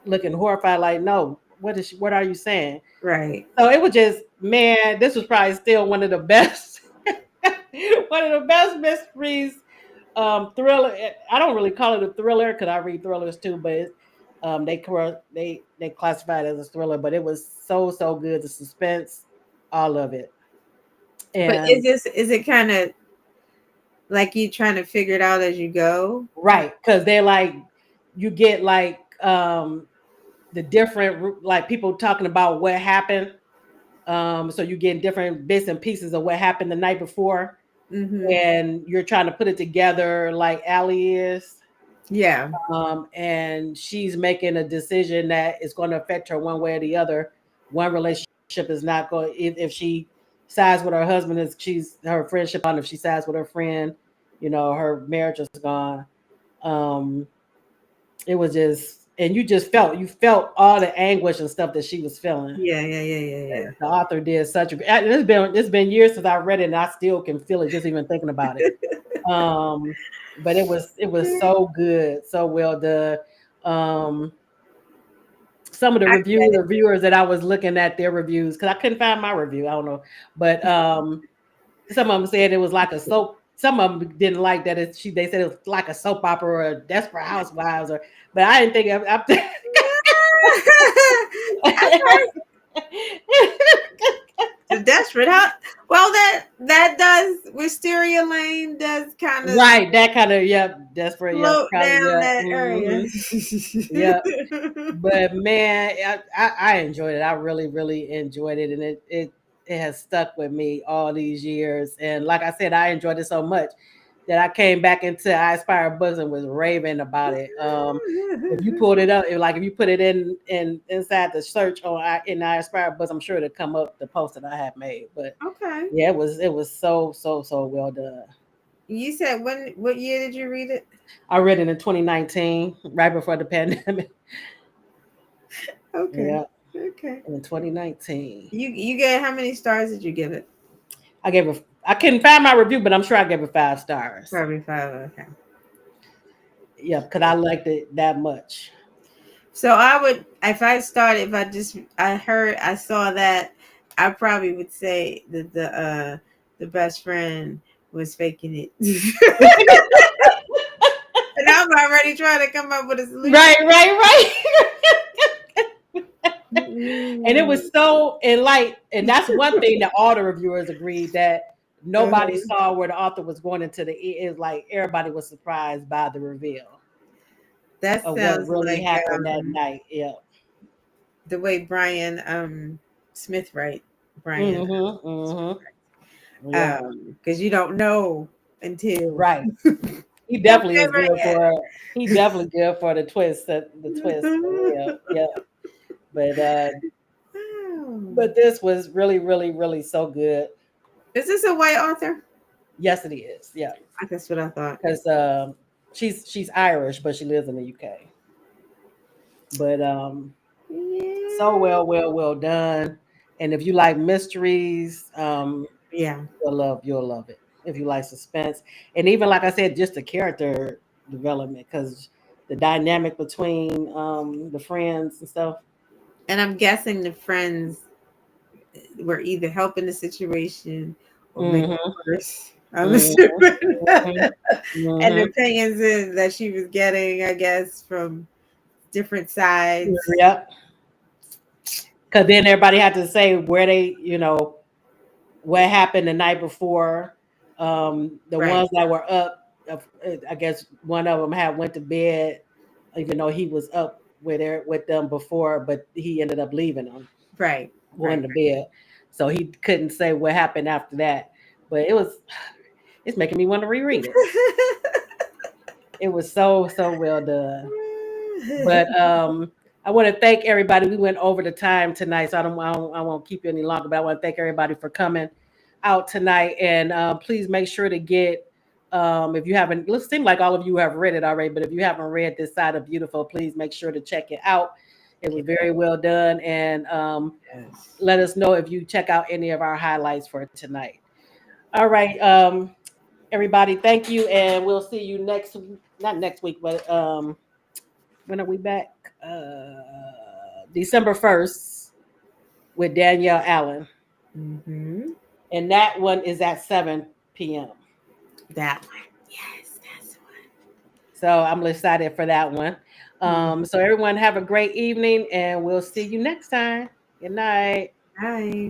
looking horrified, like, "No, what are you saying?" Right. So it was just, man, this was probably still one of the best, one of the best mysteries, thriller. I don't really call it a thriller because I read thrillers too, but they classified it as a thriller. But it was so good, the suspense, all of it, But and is it kind of like you trying to figure it out as you go? right because they're like you get like the different like people talking about what happened So you get different bits and pieces of what happened the night before, and you're trying to put it together like Allie is. Yeah. And she's making a decision that is going to affect her one way or the other. One relationship is not going if she sides with her husband, is she's her friendship on. If she sides with her friend, her marriage is gone. Um, it was just, and you felt all the anguish and stuff that she was feeling. Yeah. The author did such a. It's been years since I read it, and I still can feel it just even thinking about it. Um, but it was so good, so well done. Um, some of the I get it. reviewers that I was looking at their reviews because I couldn't find my review. I don't know, but some of them said it was like a soap. Some of them didn't like that. They said it was like a soap opera or a Desperate Housewives, but I didn't think The desperate, huh? Well, that does Wisteria Lane does kind of right. That kind of desperate. Yep, float probably. down Yeah, that area. yep. But man, I enjoyed it. I really, really enjoyed it, and it has stuck with me all these years. And like I said, I enjoyed it so much that I came back into I Aspire Books and was raving about it. If you pulled it up, if you put it in inside the search in I Aspire Books, I'm sure it'll come up the post that I have made. But Okay. yeah, it was so well done. You said what year did you read it? I read it in 2019, right before the pandemic. Okay. Yeah, Okay. in 2019. You gave how many stars did you give it? I couldn't find my review, but I'm sure I gave it 5 stars. Probably 5. Okay. Yeah, because I liked it that much. So I would, if I saw that, I probably would say that the best friend was faking it. And I'm already trying to come up with a solution. Right. Mm-hmm. And it was so and that's one thing that all the reviewers agreed that nobody saw where the author was going into is like everybody was surprised by the reveal That of what sounds really like happened that night. Yeah. the way Brian Smith writes. Brian Yeah. because you don't know until Right. He Don't definitely is ever good yet. the twist. The twist. Yeah. But this was really, really, really so good. Is this a white author? Yes, it is. Yeah. That's what I thought. Because she's Irish, but she lives in the UK. But so well done. And if you like mysteries, Yeah. you'll love it. If you like suspense, and even like I said, just the character development, because the dynamic between the friends and stuff. And I'm guessing the friends were either helping the situation or making Mm-hmm. it worse. I'm Mm-hmm. assuming. And the Mm-hmm. opinions that she was getting, I guess, from different sides. Yep. Because then everybody had to say where what happened the night before. The Right. ones that were up, I guess one of them had went to bed, even though he was up with them before, but he ended up leaving them, Right. going to bed, so he couldn't say what happened after that. But it's making me want to reread it. It was so well done. But I want to thank everybody. We went over the time tonight, so I won't keep you any longer. But I want to thank everybody for coming out tonight. And please make sure to get, if you haven't, it seems like all of you have read it already, but if you haven't read This Side of Beautiful, please make sure to check it out. It was very well done. And Yes. let us know if you check out any of our highlights for tonight. All right. Everybody, thank you. And we'll see you not next week, but when are we back? December 1st with Danielle Allen. Mm-hmm. And that one is at 7 p.m. That one. Yes, that's one. So I'm excited for that one. So everyone have a great evening and we'll see you next time. Good night. Bye.